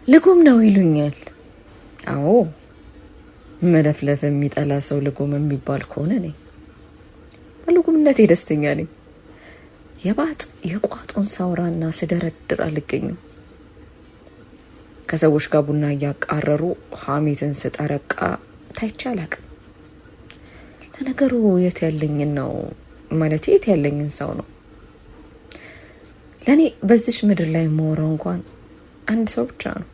ልጉም ነው ይሉኛል። አዎ መለፍለፍ የሚጠላ ሰው ልጉም የሚባል ከሆነ ነኝ። በልጉምነቴ ደስተኛ ነኝ። የቋጡን ሳውራና ስደረድር አልገኝም። ከሰዎች ጋር ቡና እያቃረሩ ሐሜትን ስጠረቃ ታይቼ አላቅም። ለነገሩ የት ያለኝን ሰው ነው። ለኔ በዚሽ ምድር ላይ የማወራው እንኳን አንድ ሰው ብቻ ነው፣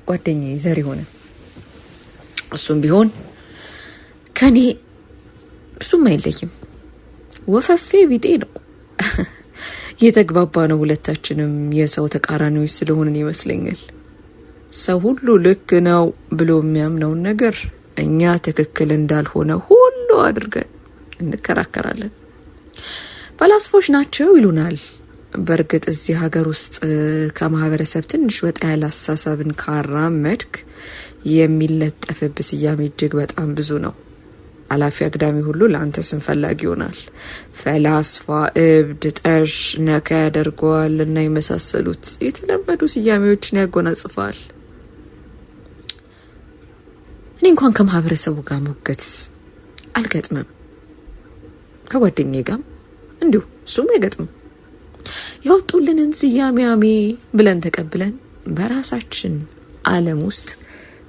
ጓደኛዬ ዘሪሁን። እሱም ቢሆን ከኔ ብዙም አይለይም፣ ወፈፌ ቢጤ ነው። የተግባባ ነው። ሁለታችንም የሰው ተቃራኒዎች ስለሆንን ይመስለኛል። ሰው ሁሉ ልክ ነው ብሎ የሚያምነውን ነገር እኛ ትክክል እንዳልሆነ ሁሉ አድርገን እንከራከራለን። ፈላስፎች ናቸው ይሉናል። በእርግጥ እዚህ ሀገር ውስጥ ከማህበረሰብ ትንሽ ወጣ ያለ አስተሳሰብን ካራመድክ የሚለጠፍብህ ስያሜ እጅግ በጣም ብዙ ነው። አላፊ አግዳሚ ሁሉ ለአንተ ስም ፈላጊ ይሆናል። ፈላስፋ፣ እብድ፣ ጠሽ፣ ነካ ያደርገዋል እና የመሳሰሉት የተለመዱ ስያሜዎችን ያጎናጽፋል። እኔ እንኳን ከማህበረሰቡ ጋር ሞገት አልገጥምም። ከጓደኛዬ ጋር እንዲሁ እሱም አይገጥምም። ያወጡልንን ስያሜ ብለን ተቀብለን በራሳችን ዓለም ውስጥ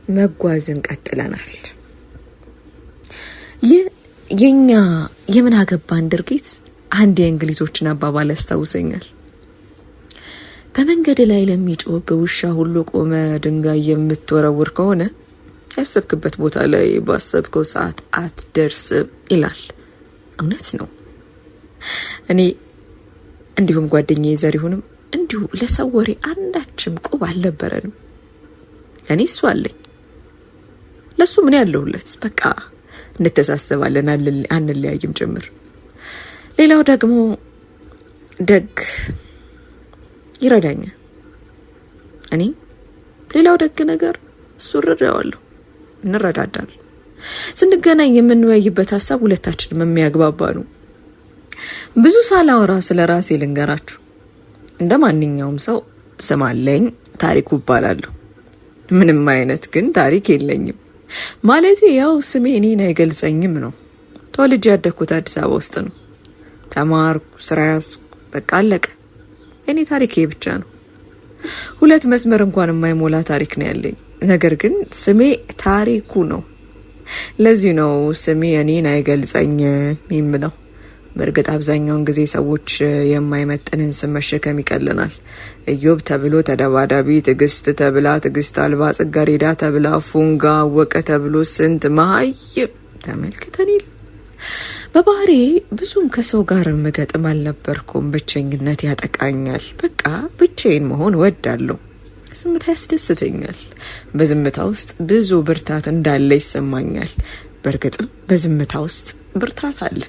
መጓዝን ቀጥለናል። ይህ የኛ የምን አገባን ድርጊት አንድ የእንግሊዞችን አባባል ያስታውሰኛል። በመንገድ ላይ ለሚጮህ በውሻ ሁሉ ቆመ ድንጋይ የምትወረውር ከሆነ ያሰብክበት ቦታ ላይ ባሰብከው ሰዓት አትደርስም ይላል። እውነት ነው። እኔ እንዲሁም ጓደኛዬ ዘሪሁንም እንዲሁ ለሰው ወሬ አንዳችም ቁብ አልነበረንም። ለኔ እሱ አለኝ፣ ለሱ ምን ያለውለት። በቃ እንተሳሰባለን፣ አንለያይም ጭምር። ሌላው ደግሞ ደግ ይረዳኛል። እኔ ሌላው ደግ ነገር እሱ እረዳዋለሁ፣ እንረዳዳለን። ስንገናኝ የምንወያይበት ሀሳብ ሁለታችንም የሚያግባባ ነው። ብዙ ሳላወራ ስለ ራሴ ልንገራችሁ። እንደ ማንኛውም ሰው ስም አለኝ፣ ታሪኩ እባላለሁ። ምንም አይነት ግን ታሪክ የለኝም። ማለቴ ያው ስሜ እኔን አይገልጸኝም ነው። ተወልጄ ያደግኩት አዲስ አበባ ውስጥ ነው። ተማርኩ፣ ስራ ያዝኩ፣ በቃ አለቀ። እኔ ታሪክ ይሄ ብቻ ነው። 2 መስመር እንኳን የማይሞላ ታሪክ ነው ያለኝ። ነገር ግን ስሜ ታሪኩ ነው። ለዚህ ነው ስሜ እኔን አይገልጸኝም የምለው። በእርግጥ አብዛኛውን ጊዜ ሰዎች የማይመጥንን ስም መሸከም ይቀልናል። ኢዮብ ተብሎ ተደባዳቢ፣ ትዕግስት ተብላ ትዕግስት አልባ፣ ጽጌረዳ ተብላ ፉንጋ፣ አወቀ ተብሎ ስንት መሀይም ተመልክተኒል። በባህሪ ብዙም ከሰው ጋር መገጥም አልነበርኩም። ብቸኝነት ያጠቃኛል። በቃ ብቻዬን መሆን እወዳለሁ። ዝምታ ያስደስተኛል። በዝምታ ውስጥ ብዙ ብርታት እንዳለ ይሰማኛል። በእርግጥም በዝምታ ውስጥ ብርታት አለ።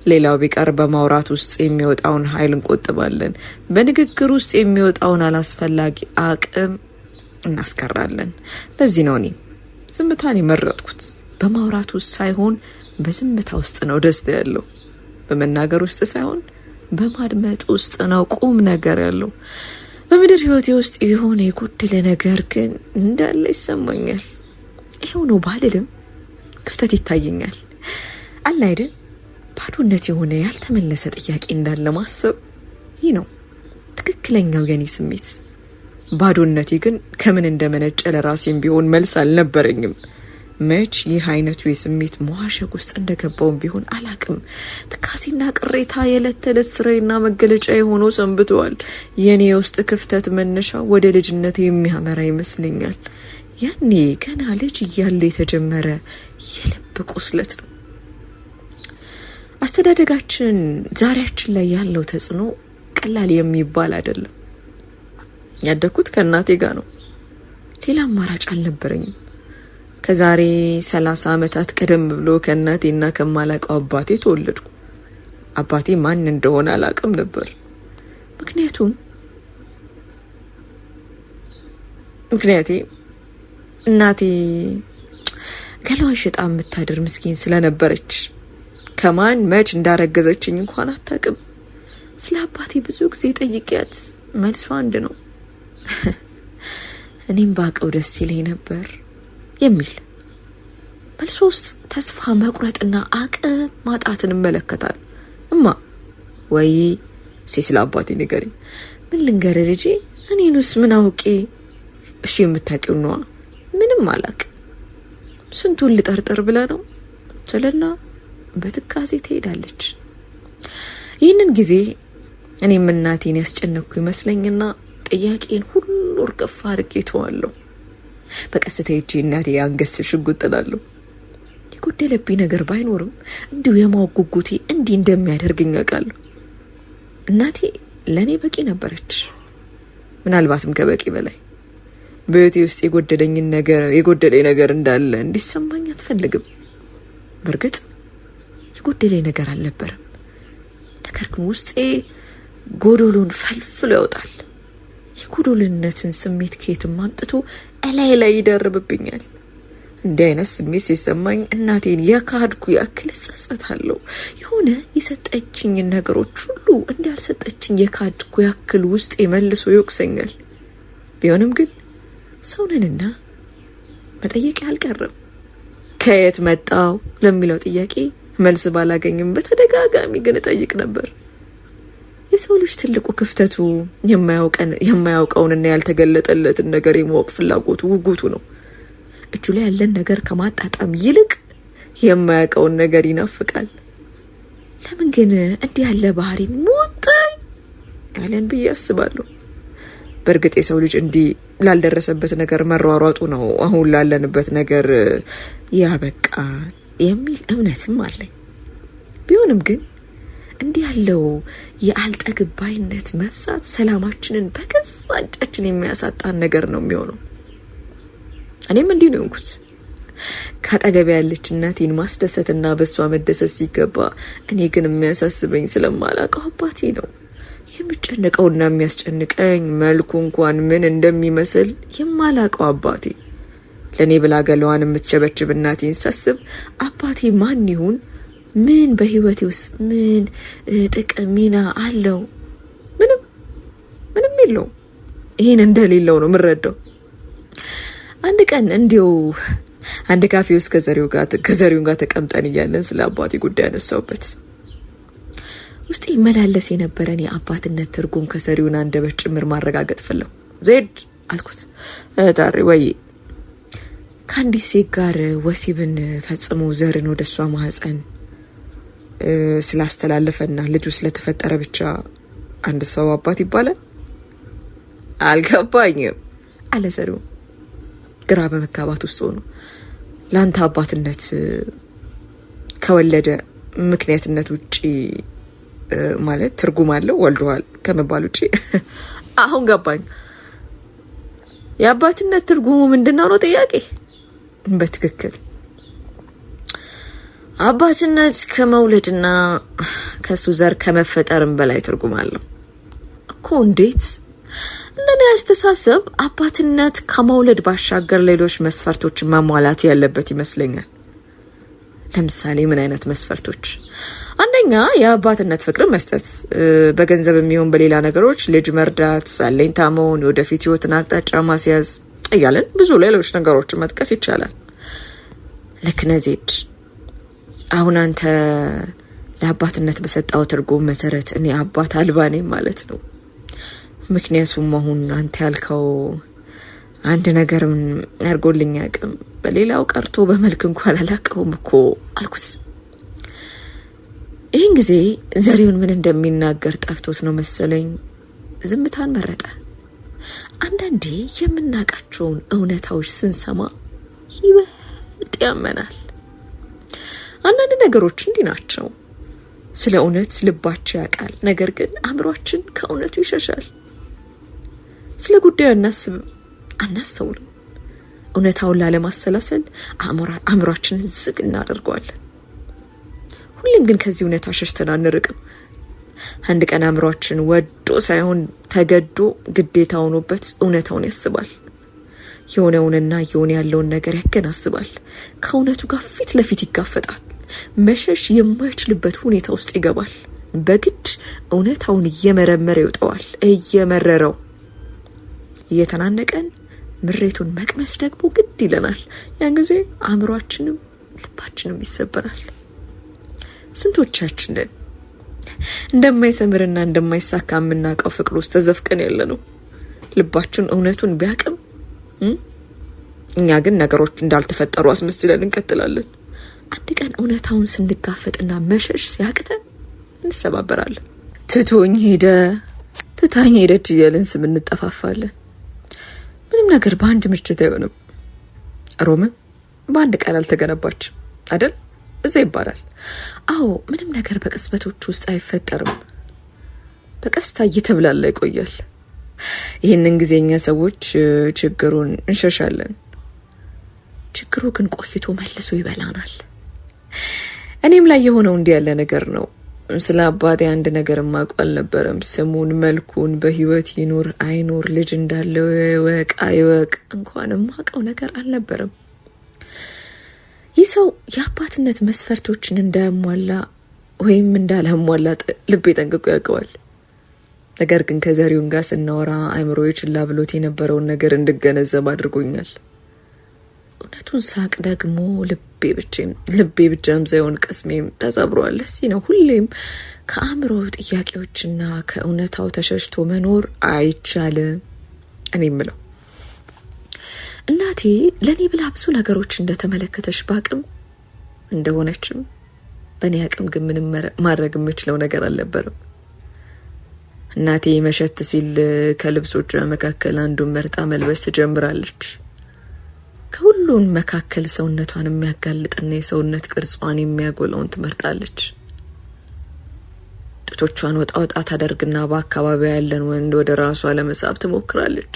ሌላው ቢቀር በማውራት ውስጥ የሚወጣውን ኃይል እንቆጥባለን። በንግግር ውስጥ የሚወጣውን አላስፈላጊ አቅም እናስቀራለን። ለዚህ ነው እኔ ዝምታን የመረጥኩት። በማውራት ውስጥ ሳይሆን በዝምታ ውስጥ ነው ደስታ ያለው። በመናገር ውስጥ ሳይሆን በማድመጥ ውስጥ ነው ቁም ነገር ያለው። በምድር ህይወቴ ውስጥ የሆነ የጎደለ ነገር ግን እንዳለ ይሰማኛል። ይሄው ነው ባልልም ክፍተት ይታየኛል። አለ አይደል? ባዶነት የሆነ ያልተመለሰ ጥያቄ እንዳለ ማሰብ። ይህ ነው ትክክለኛው የኔ ስሜት። ባዶነቴ ግን ከምን እንደመነጨ ለራሴም ቢሆን መልስ አልነበረኝም። መች ይህ አይነቱ የስሜት መዋሸቅ ውስጥ እንደገባውም ቢሆን አላቅም። ትካሴና ቅሬታ የዕለት ተዕለት ስራዬና መገለጫ የሆነው ሰንብተዋል። የኔ የውስጥ ክፍተት መነሻ ወደ ልጅነት የሚያመራ ይመስለኛል። ያኔ ገና ልጅ እያለሁ የተጀመረ የልብ ቁስለት ነው። አስተዳደጋችን ዛሬያችን ላይ ያለው ተጽዕኖ ቀላል የሚባል አይደለም። ያደኩት ከእናቴ ጋር ነው። ሌላ አማራጭ አልነበረኝም። ከዛሬ 30 ዓመታት ቀደም ብሎ ከእናቴና ከማላውቀው አባቴ ተወለድኩ። አባቴ ማን እንደሆነ አላውቅም ነበር። ምክንያቴ እናቴ ገላዋን ሽጣ የምታድር ምስኪን ስለነበረች ከማን መች እንዳረገዘችኝ እንኳን አታውቅም። ስለ አባቴ ብዙ ጊዜ ጠይቂያት መልሷ አንድ ነው፣ እኔም ባቀው ደስ ይለኝ ነበር የሚል። መልሷ ውስጥ ተስፋ መቁረጥና አቅም ማጣትን እመለከታል። እማ ወይ ስለ አባቴ ንገሪኝ። ምን ልንገር ልጄ? እኔንስ ምን አውቄ? እሺ የምታውቂው ነዋ። ምንም አላቅ። ስንቱን ልጠርጥር ብለ ነው ትልና በትካዜ ትሄዳለች። ይህንን ጊዜ እኔም እናቴን ያስጨነኩ ይመስለኝና ጥያቄን ሁሉ እርግፍ አድርጌ ተዋለሁ። በቀስታ ሄጄ እናቴ አንገስ ሽጉጥ ጥላለሁ። የጎደለብኝ ነገር ባይኖርም እንዲሁ የማወቅ ጉጉቴ እንዲህ እንደሚያደርግኝ አውቃለሁ። እናቴ ለእኔ በቂ ነበረች፣ ምናልባትም ከበቂ በላይ። በህይወቴ ውስጥ የጎደለኝ ነገር እንዳለ እንዲሰማኝ አትፈልግም። በእርግጥ የጎደለኝ ነገር አልነበረም። ነገር ግን ውስጤ ጎዶሎን ፈልፍሎ ያወጣል። የጎዶልነትን ስሜት ከየትም አምጥቶ እላይ ላይ ይደርብብኛል። እንዲህ አይነት ስሜት ሲሰማኝ እናቴን የካድኩ ያክል እጸጸታለሁ። የሆነ የሰጠችኝ ነገሮች ሁሉ እንዳልሰጠችኝ የካድኩ ያክል ውስጤ መልሶ ይወቅሰኛል። ቢሆንም ግን ሰውነንና መጠየቅ አልቀረም። ከየት መጣው ለሚለው ጥያቄ መልስ ባላገኝም በተደጋጋሚ ግን እጠይቅ ነበር። የሰው ልጅ ትልቁ ክፍተቱ የማያውቀውንና ያልተገለጠለትን ነገር የማወቅ ፍላጎቱ፣ ጉጉቱ ነው። እጁ ላይ ያለን ነገር ከማጣጣም ይልቅ የማያውቀውን ነገር ይናፍቃል። ለምን ግን እንዲህ ያለ ባህሪን ሞጣኝ ያለን ብዬ አስባለሁ። በእርግጥ የሰው ልጅ እንዲህ ላልደረሰበት ነገር መሯሯጡ ነው አሁን ላለንበት ነገር ያበቃል የሚል እምነትም አለኝ። ቢሆንም ግን እንዲህ ያለው የአልጠግባይነት መብዛት ሰላማችንን በገዛ እጃችን የሚያሳጣን ነገር ነው የሚሆነው። እኔም እንዲህ ነው የሆንኩት። ከአጠገቤ ያለች እናቴን ማስደሰትና በሷ መደሰት ሲገባ እኔ ግን የሚያሳስበኝ ስለማላውቀው አባቴ ነው። የምጨነቀውና የሚያስጨንቀኝ መልኩ እንኳን ምን እንደሚመስል የማላውቀው አባቴ። ለእኔ ብላ ገለዋን የምትቸበችብ እናቴን ሳስብ አባቴ ማን ይሁን? ምን በህይወቴ ውስጥ ምን ጥቅም ሚና አለው? ምንም የለው። ይሄን እንደሌለው ነው የምረዳው። አንድ ቀን እንዲው አንድ ካፌ ውስጥ ከዘሪውን ጋር ተቀምጠን እያለን ስለ አባቴ ጉዳይ አነሳውበት። ውስጥ ይመላለስ የነበረን የአባትነት ትርጉም ከዘሪውን አንደበት ጭምር ማረጋገጥ ፈለው። ዜድ አልኩት። ታሪ ወይ ከአንዲት ሴት ጋር ወሲብን ፈጽሞ ዘርን ወደ እሷ ማህፀን ስላስተላለፈና ልጁ ስለተፈጠረ ብቻ አንድ ሰው አባት ይባላል? አልገባኝም አለ ዘሪውን ግራ በመካባት ውስጥ ሆኖ። ለአንተ አባትነት ከወለደ ምክንያትነት ውጪ ማለት ትርጉም አለው ወልደዋል ከመባል ውጪ? አሁን ገባኝ። የአባትነት ትርጉሙ ምንድነው ነው ጥያቄ? በትክክል አባትነት ከመውለድና ከሱ ዘር ከመፈጠርም በላይ ትርጉም አለው እኮ። እንዴት? እንደኔ አስተሳሰብ አባትነት ከመውለድ ባሻገር ሌሎች መስፈርቶችን ማሟላት ያለበት ይመስለኛል። ለምሳሌ ምን አይነት መስፈርቶች? አንደኛ የአባትነት ፍቅር መስጠት፣ በገንዘብ የሚሆን በሌላ ነገሮች ልጅ መርዳት፣ አለኝታ መሆን፣ ወደፊት ህይወትን አቅጣጫ ማስያዝ እያለን ብዙ ሌሎች ነገሮችን መጥቀስ ይቻላል። ልክ ነዜድ፣ አሁን አንተ ለአባትነት በሰጣው ትርጉም መሰረት እኔ አባት አልባ ነኝ ማለት ነው። ምክንያቱም አሁን አንተ ያልከው አንድ ነገር ያርጎልኝ አቅም በሌላው ቀርቶ በመልክ እንኳን አላቀውም እኮ አልኩት። ይህን ጊዜ ዘሪውን ምን እንደሚናገር ጠፍቶት ነው መሰለኝ ዝምታን መረጠ። አንዳንዴ የምናውቃቸውን እውነታዎች ስንሰማ ይበልጥ ያመናል። አንዳንድ ነገሮች እንዲህ ናቸው። ስለ እውነት ልባቸው ያውቃል፣ ነገር ግን አእምሯችን ከእውነቱ ይሸሻል። ስለ ጉዳዩ አናስተውልም። እውነታውን ላለማሰላሰል አእምሯችንን ዝግ እናደርገዋለን። ሁሌም ግን ከዚህ እውነታ ሸሽተን አንርቅም። አንድ ቀን አእምሯችን ወዶ ሳይሆን ተገዶ ግዴታ ሆኖበት እውነታውን ያስባል። የሆነውንና የሆነ ያለውን ነገር ያገናዝባል። ከእውነቱ ጋር ፊት ለፊት ይጋፈጣል። መሸሽ የማይችልበት ሁኔታ ውስጥ ይገባል። በግድ እውነታውን እየመረመረ ይውጠዋል። እየመረረው እየተናነቀን ምሬቱን መቅመስ ደግሞ ግድ ይለናል። ያን ጊዜ አእምሯችንም ልባችንም ይሰበራል። ስንቶቻችንን እንደማይሰምርና እንደማይሳካ የምናውቀው ፍቅር ውስጥ ተዘፍቀን ያለ ነው። ልባችን እውነቱን ቢያቅም እኛ ግን ነገሮች እንዳልተፈጠሩ አስመስለን እንቀጥላለን። አንድ ቀን እውነታውን ስንጋፈጥና መሸሽ ሲያቅተን እንሰባበራለን። ትታኝ ሄደች እያልን ስም እንጠፋፋለን። ምንም ነገር በአንድ ምሽት አይሆንም። ሮምም በአንድ ቀን አልተገነባችም አይደል? እዛ ይባላል። አዎ፣ ምንም ነገር በቅጽበቶች ውስጥ አይፈጠርም። በቀስታ እየተብላላ ይቆያል። ይህንን ጊዜ እኛ ሰዎች ችግሩን እንሸሻለን። ችግሩ ግን ቆይቶ መልሶ ይበላናል። እኔም ላይ የሆነው እንዲህ ያለ ነገር ነው። ስለ አባቴ አንድ ነገር ማውቀው አልነበረም። ስሙን፣ መልኩን፣ በህይወት ይኖር አይኖር፣ ልጅ እንዳለው ይወቅ አይወቅ እንኳን ማውቀው ነገር አልነበረም። ይህ ሰው የአባትነት መስፈርቶችን እንዳያሟላ ወይም እንዳላሟላ ልቤ ጠንቅቆ ያውቀዋል። ነገር ግን ከዘሪውን ጋር ስናወራ አእምሮዬ ችላ ብሎት የነበረውን ነገር እንድገነዘብ አድርጎኛል። እውነቱን ሳቅ ደግሞ ልቤ ብቻም ሳይሆን ቅስሜም ተሰብሯል። ለዚህ ነው ሁሌም ከአእምሮ ጥያቄዎችና ከእውነታው ተሸሽቶ መኖር አይቻልም እኔ የምለው። እናቴ ለኔ ብላ ብዙ ነገሮች እንደተመለከተች ባቅም እንደሆነችም በእኔ አቅም ግን ምንም ማድረግ የምችለው ነገር አልነበረም። እናቴ መሸት ሲል ከልብሶቿ መካከል አንዱን መርጣ መልበስ ትጀምራለች። ከሁሉን መካከል ሰውነቷን የሚያጋልጥና የሰውነት ቅርጿን የሚያጎላውን ትመርጣለች። ጡቶቿን ወጣ ወጣ ታደርግና በአካባቢዋ ያለን ወንድ ወደ ራሷ ለመሳብ ትሞክራለች።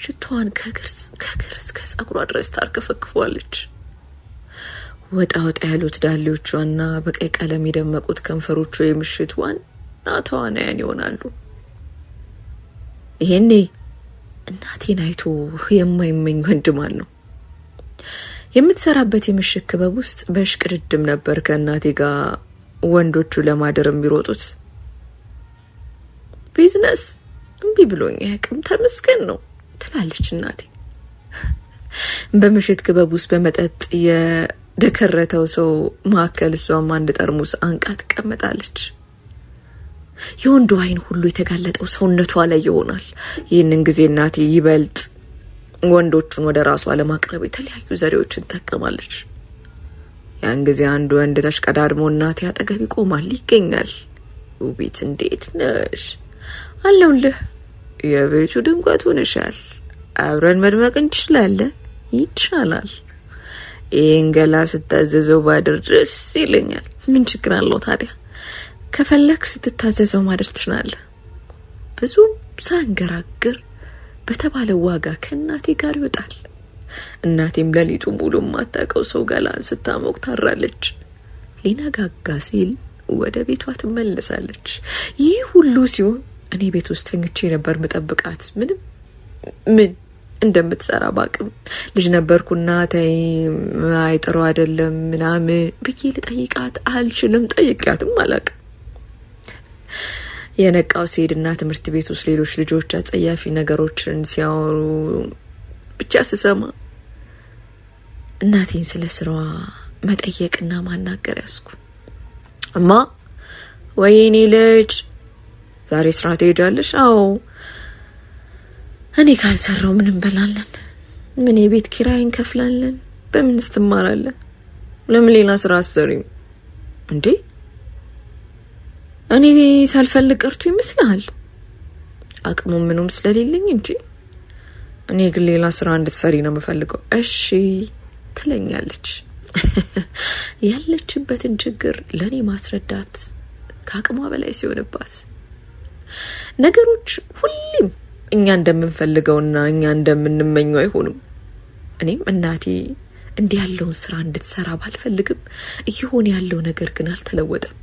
ሽቷን ከእግር እስከ ጸጉሯ ድረስ ታርከፈክፏለች። ወጣ ወጣ ያሉት ዳሌዎቿና በቀይ ቀለም የደመቁት ከንፈሮቿ የምሽት ዋና ተዋናያን ይሆናሉ። ይሄኔ እናቴን አይቶ የማይመኝ ወንድ ማን ነው? የምትሰራበት የምሽት ክበብ ውስጥ በሽቅድድም ነበር ከእናቴ ጋር ወንዶቹ ለማደር የሚሮጡት። ቢዝነስ እምቢ ብሎኝ አያውቅም፣ ተመስገን ነው ትላለች እናቴ። በምሽት ክበብ ውስጥ በመጠጥ የደከረተው ሰው መካከል እሷም አንድ ጠርሙስ አንቃ ትቀመጣለች። የወንዱ አይን ሁሉ የተጋለጠው ሰውነቷ ላይ ይሆናል። ይህንን ጊዜ እናቴ ይበልጥ ወንዶቹን ወደ ራሷ ለማቅረብ የተለያዩ ዘዴዎችን ትጠቀማለች። ያን ጊዜ አንድ ወንድ ተሽቀዳድሞ እናቴ አጠገብ ይቆማል፣ ይገኛል። ውቢት እንዴት ነሽ? አለሁልህ። የቤቱ ድምቀቱ ነሻል። አብረን መድመቅ እንችላለን። ይቻላል። ይህን ገላ ስታዘዘው ባድር ደስ ይለኛል። ምን ችግር አለው ታዲያ? ከፈለክ ስትታዘዘው ማድረግ ትችላለህ። ብዙ ሳንገራግር በተባለው ዋጋ ከእናቴ ጋር ይወጣል። እናቴም ለሊቱ ሙሉ ማታውቀው ሰው ገላን ስታሞቅ ታራለች። ሊነጋጋ ሲል ወደ ቤቷ ትመለሳለች። ይህ ሁሉ ሲሆን እኔ ቤት ውስጥ ተኝቼ ነበር መጠብቃት። ምን እንደምትሰራ ባቅም ልጅ ነበርኩና ተይ አይጥሩ አይደለም ምናምን ብዬ ልጠይቃት አልችልም። ጠይቂያትም አላውቅም። የነቃው ሲሄድና ትምህርት ቤት ውስጥ ሌሎች ልጆች አጸያፊ ነገሮችን ሲያወሩ ብቻ ስሰማ እናቴን ስለ ስራዋ መጠየቅና ማናገር ያስኩ። እማ ወይኔ ልጅ ዛሬ ስራ ትሄጃለሽ? አዎ። እኔ ካልሰራው ምን እንበላለን? ምን የቤት ኪራይ እንከፍላለን? በምንስ ትማራለን? ለምን ሌላ ስራ አሰሪም እንዴ? እኔ ሳልፈልግ ቀርቶ ይመስላል? አቅሙ ምንም ስለሌለኝ እንጂ እኔ ግን ሌላ ስራ እንድትሰሪ ነው የምፈልገው። እሺ ትለኛለች። ያለችበትን ችግር ለኔ ማስረዳት ከአቅሟ በላይ ሲሆንባት ነገሮች ሁሌም እኛ እንደምንፈልገውና እኛ እንደምንመኘው አይሆኑም። እኔም እናቴ እንዲህ ያለውን ስራ እንድትሰራ ባልፈልግም እየሆነ ያለው ነገር ግን አልተለወጠም።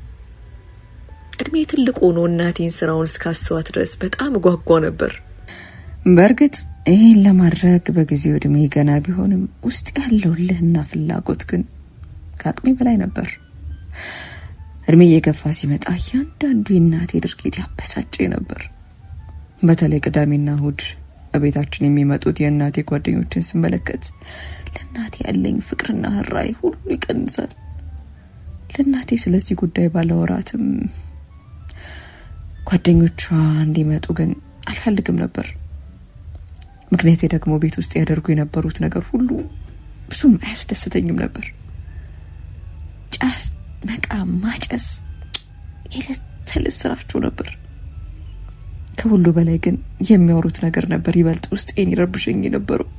እድሜ ትልቅ ሆኖ እናቴን ስራውን እስካስተዋት ድረስ በጣም ጓጓ ነበር። በእርግጥ ይሄን ለማድረግ በጊዜው እድሜ ገና ቢሆንም ውስጥ ያለው ልህና ፍላጎት ግን ከአቅሜ በላይ ነበር። እድሜ እየገፋ ሲመጣ እያንዳንዱ የእናቴ ድርጊት ያበሳጨኝ ነበር። በተለይ ቅዳሜና እሁድ በቤታችን የሚመጡት የእናቴ ጓደኞችን ስመለከት ለእናቴ ያለኝ ፍቅርና ህራይ ሁሉ ይቀንሳል። ለእናቴ ስለዚህ ጉዳይ ባለወራትም ጓደኞቿ እንዲመጡ ግን አልፈልግም ነበር። ምክንያቴ ደግሞ ቤት ውስጥ ያደርጉ የነበሩት ነገር ሁሉ ብዙም አያስደስተኝም ነበር። ጫት፣ መቃም፣ ማጨስ የዕለት ተዕለት ስራቸው ነበር። ከሁሉ በላይ ግን የሚያወሩት ነገር ነበር ይበልጥ ውስጤን ይረብሸኝ የነበረው።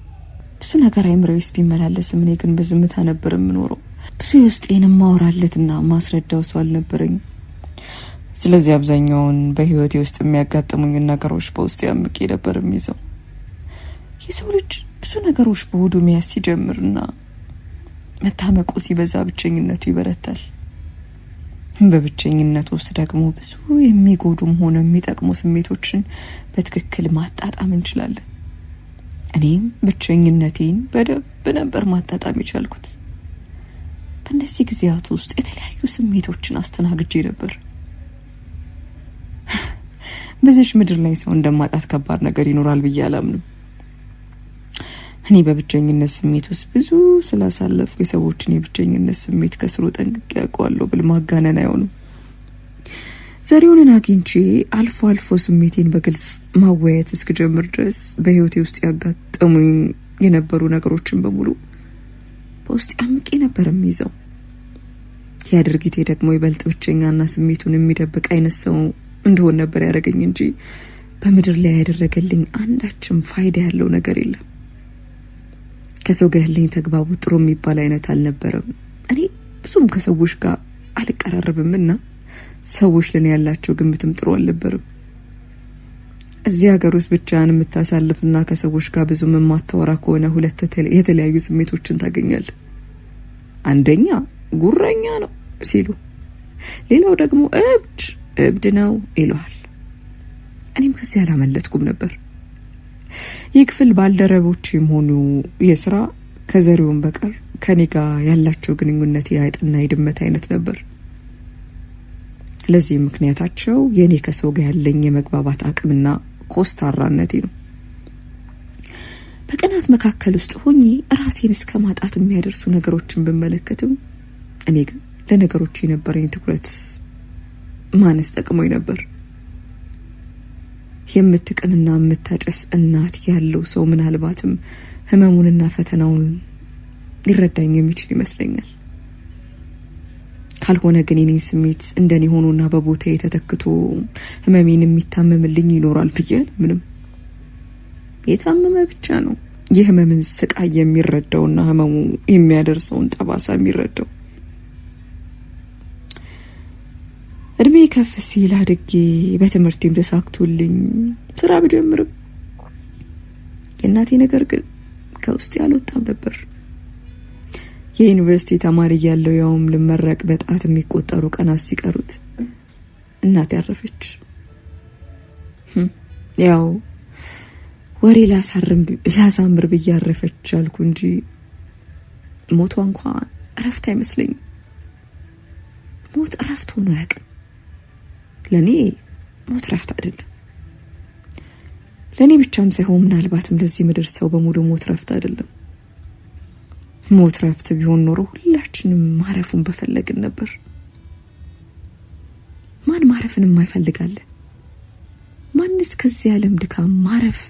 ብዙ ነገር አይምሮዬ ውስጥ ቢመላለስም እኔ ግን በዝምታ ነበር የምኖረው። ብዙ ውስጤን ማወራለትና ማስረዳው ሰው አልነበረኝ። ስለዚህ አብዛኛውን በህይወቴ ውስጥ የሚያጋጥሙኝ ነገሮች በውስጤ አምቄ ነበር የሚይዘው። የሰው ልጅ ብዙ ነገሮች በሆዱ መያዝ ሲጀምርና መታመቁ ሲበዛ ብቸኝነቱ ይበረታል። በብቸኝነት ውስጥ ደግሞ ብዙ የሚጎዱም ሆነ የሚጠቅሙ ስሜቶችን በትክክል ማጣጣም እንችላለን። እኔም ብቸኝነቴን በደንብ ነበር ማጣጣም የቻልኩት። በእነዚህ ጊዜያት ውስጥ የተለያዩ ስሜቶችን አስተናግጄ ነበር። በዚች ምድር ላይ ሰው እንደማጣት ከባድ ነገር ይኖራል ብዬ አላምንም። እኔ በብቸኝነት ስሜት ውስጥ ብዙ ስላሳለፍኩ የሰዎችን የብቸኝነት ስሜት ከስሩ ጠንቅቄ ያውቀዋለሁ ብል ማጋነን አይሆንም። ዘሬውን አግኝቼ አልፎ አልፎ ስሜቴን በግልጽ ማወያየት እስክጀምር ድረስ በህይወቴ ውስጥ ያጋጠሙኝ የነበሩ ነገሮችን በሙሉ በውስጥ አምቄ ነበር የሚይዘው። ያ ድርጊቴ ደግሞ ይበልጥ ብቸኛና ስሜቱን የሚደብቅ አይነት ሰው እንደሆነ ነበር ያደረገኝ እንጂ በምድር ላይ ያደረገልኝ አንዳችም ፋይዳ ያለው ነገር የለም። ከሰው ጋር ያለኝ ተግባቦት ጥሩ የሚባል አይነት አልነበረም። እኔ ብዙም ከሰዎች ጋር አልቀራረብምና ሰዎች ለኔ ያላቸው ግምትም ጥሩ አልነበረም። እዚህ ሀገር ውስጥ ብቻህን የምታሳልፍና ከሰዎች ጋር ብዙም የማታወራ ከሆነ ሁለት የተለያዩ ስሜቶችን ታገኛለህ። አንደኛ ጉረኛ ነው ሲሉ፣ ሌላው ደግሞ እብድ ነው ይሏል። እኔም ከዚህ አላመለጥኩም ነበር። የክፍል ባልደረቦችም ሆኑ የሥራ ከዘሬውን በቀር ከኔ ጋር ያላቸው ግንኙነት የአይጥና የድመት አይነት ነበር። ለዚህ ምክንያታቸው የኔ ከሰው ጋር ያለኝ የመግባባት አቅምና ኮስታራነቴ ነው። በቀናት መካከል ውስጥ ሆኜ ራሴን እስከ ማጣት የሚያደርሱ ነገሮችን ብመለከትም እኔ ግን ለነገሮች የነበረኝ ትኩረት ማነስ ጠቅሞኝ ነበር። የምትቅምና የምታጨስ እናት ያለው ሰው ምናልባትም ህመሙንና ፈተናውን ሊረዳኝ የሚችል ይመስለኛል። ካልሆነ ግን የኔ ስሜት እንደኔ ሆኖና በቦታዬ ተተክቶ ህመሜን የሚታመምልኝ ይኖራል ብዬ ምንም የታመመ ብቻ ነው የህመምን ስቃይ የሚረዳውና ህመሙ የሚያደርሰውን ጠባሳ የሚረዳው። እድሜ ከፍ ሲል አድጌ በትምህርቴም ተሳክቶልኝ ስራ ብጀምርም የእናቴ ነገር ግን ከውስጥ ያልወጣም ነበር። የዩኒቨርሲቲ ተማሪ ያለው ያውም ልመረቅ በጣት የሚቆጠሩ ቀናት ሲቀሩት እናቴ አረፈች። ያው ወሬ ላሳምር ብዬ አረፈች አልኩ እንጂ ሞቷ እንኳን እረፍት አይመስለኝም። ሞት እረፍት ሆኖ አያውቅም። ለኔ ሞት እረፍት አይደለም። ለኔ ብቻም ሳይሆን ምናልባትም ለዚህ ምድር ሰው በሙሉ ሞት እረፍት አይደለም። ሞት እረፍት ቢሆን ኖሮ ሁላችንም ማረፉን በፈለግን ነበር። ማን ማረፍን የማይፈልጋለ? ማንስ ከዚህ ዓለም ድካም ማረፍ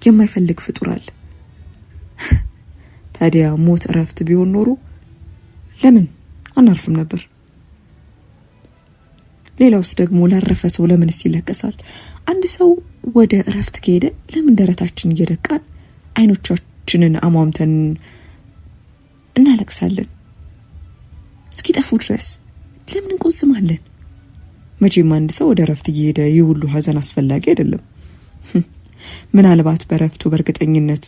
የማይፈልግ ፍጡር አለ? ታዲያ ሞት እረፍት ቢሆን ኖሮ ለምን አናርፍም ነበር? ሌላውስ ደግሞ ላረፈ ሰው ለምንስ ይለቀሳል? አንድ ሰው ወደ እረፍት ከሄደ ለምን ደረታችን እየደቃን አይኖቻችንን አሟምተን እናለቅሳለን? እስኪጠፉ ድረስ ለምን እንቆዝማለን? መቼም አንድ ሰው ወደ እረፍት እየሄደ የሁሉ ሀዘን አስፈላጊ አይደለም። ምናልባት በእረፍቱ በእርግጠኝነት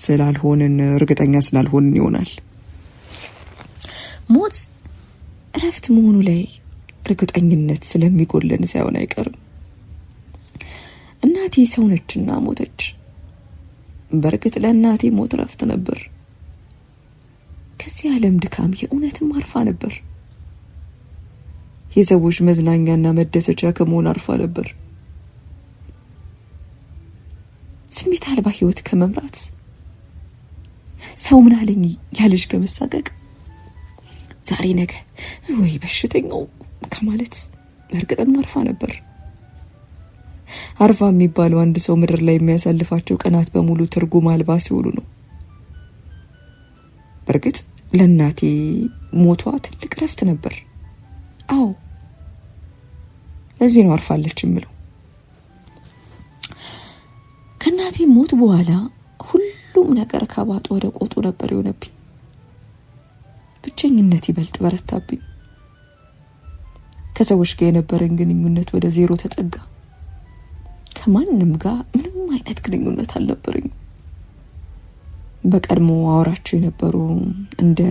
እርግጠኛ ስላልሆንን ይሆናል። ሞት እረፍት መሆኑ ላይ እርግጠኝነት ስለሚጎለን ሳይሆን አይቀርም። እናቴ ሰው ነችና ሞተች። በርግጥ ለእናቴ ሞት ረፍት ነበር። ከዚህ ዓለም ድካም የእውነትም አርፋ ነበር። የሰዎች መዝናኛና መደሰቻ ከመሆን አርፋ ነበር። ስሜት አልባ ህይወት ከመምራት ሰው ምን አለኝ ያለሽ ከመሳቀቅ ዛሬ ነገ ወይ በሽተኛው ከማለት በርግጥም አርፋ ነበር። አርፋ የሚባለው አንድ ሰው ምድር ላይ የሚያሳልፋቸው ቀናት በሙሉ ትርጉም አልባ ሲሆኑ ነው። በርግጥ ለእናቴ ሞቷ ትልቅ ረፍት ነበር። አዎ ለዚህ ነው አርፋለች የምለው። ከእናቴ ሞት በኋላ ሁሉም ነገር ከባጥ ወደ ቆጡ ነበር የሆነብኝ። ብቸኝነት ይበልጥ በረታብኝ። ከሰዎች ጋር የነበረን ግንኙነት ወደ ዜሮ ተጠጋ። ከማንም ጋር ምንም አይነት ግንኙነት አልነበረኝም። በቀድሞ አወራቸው የነበሩ እንደ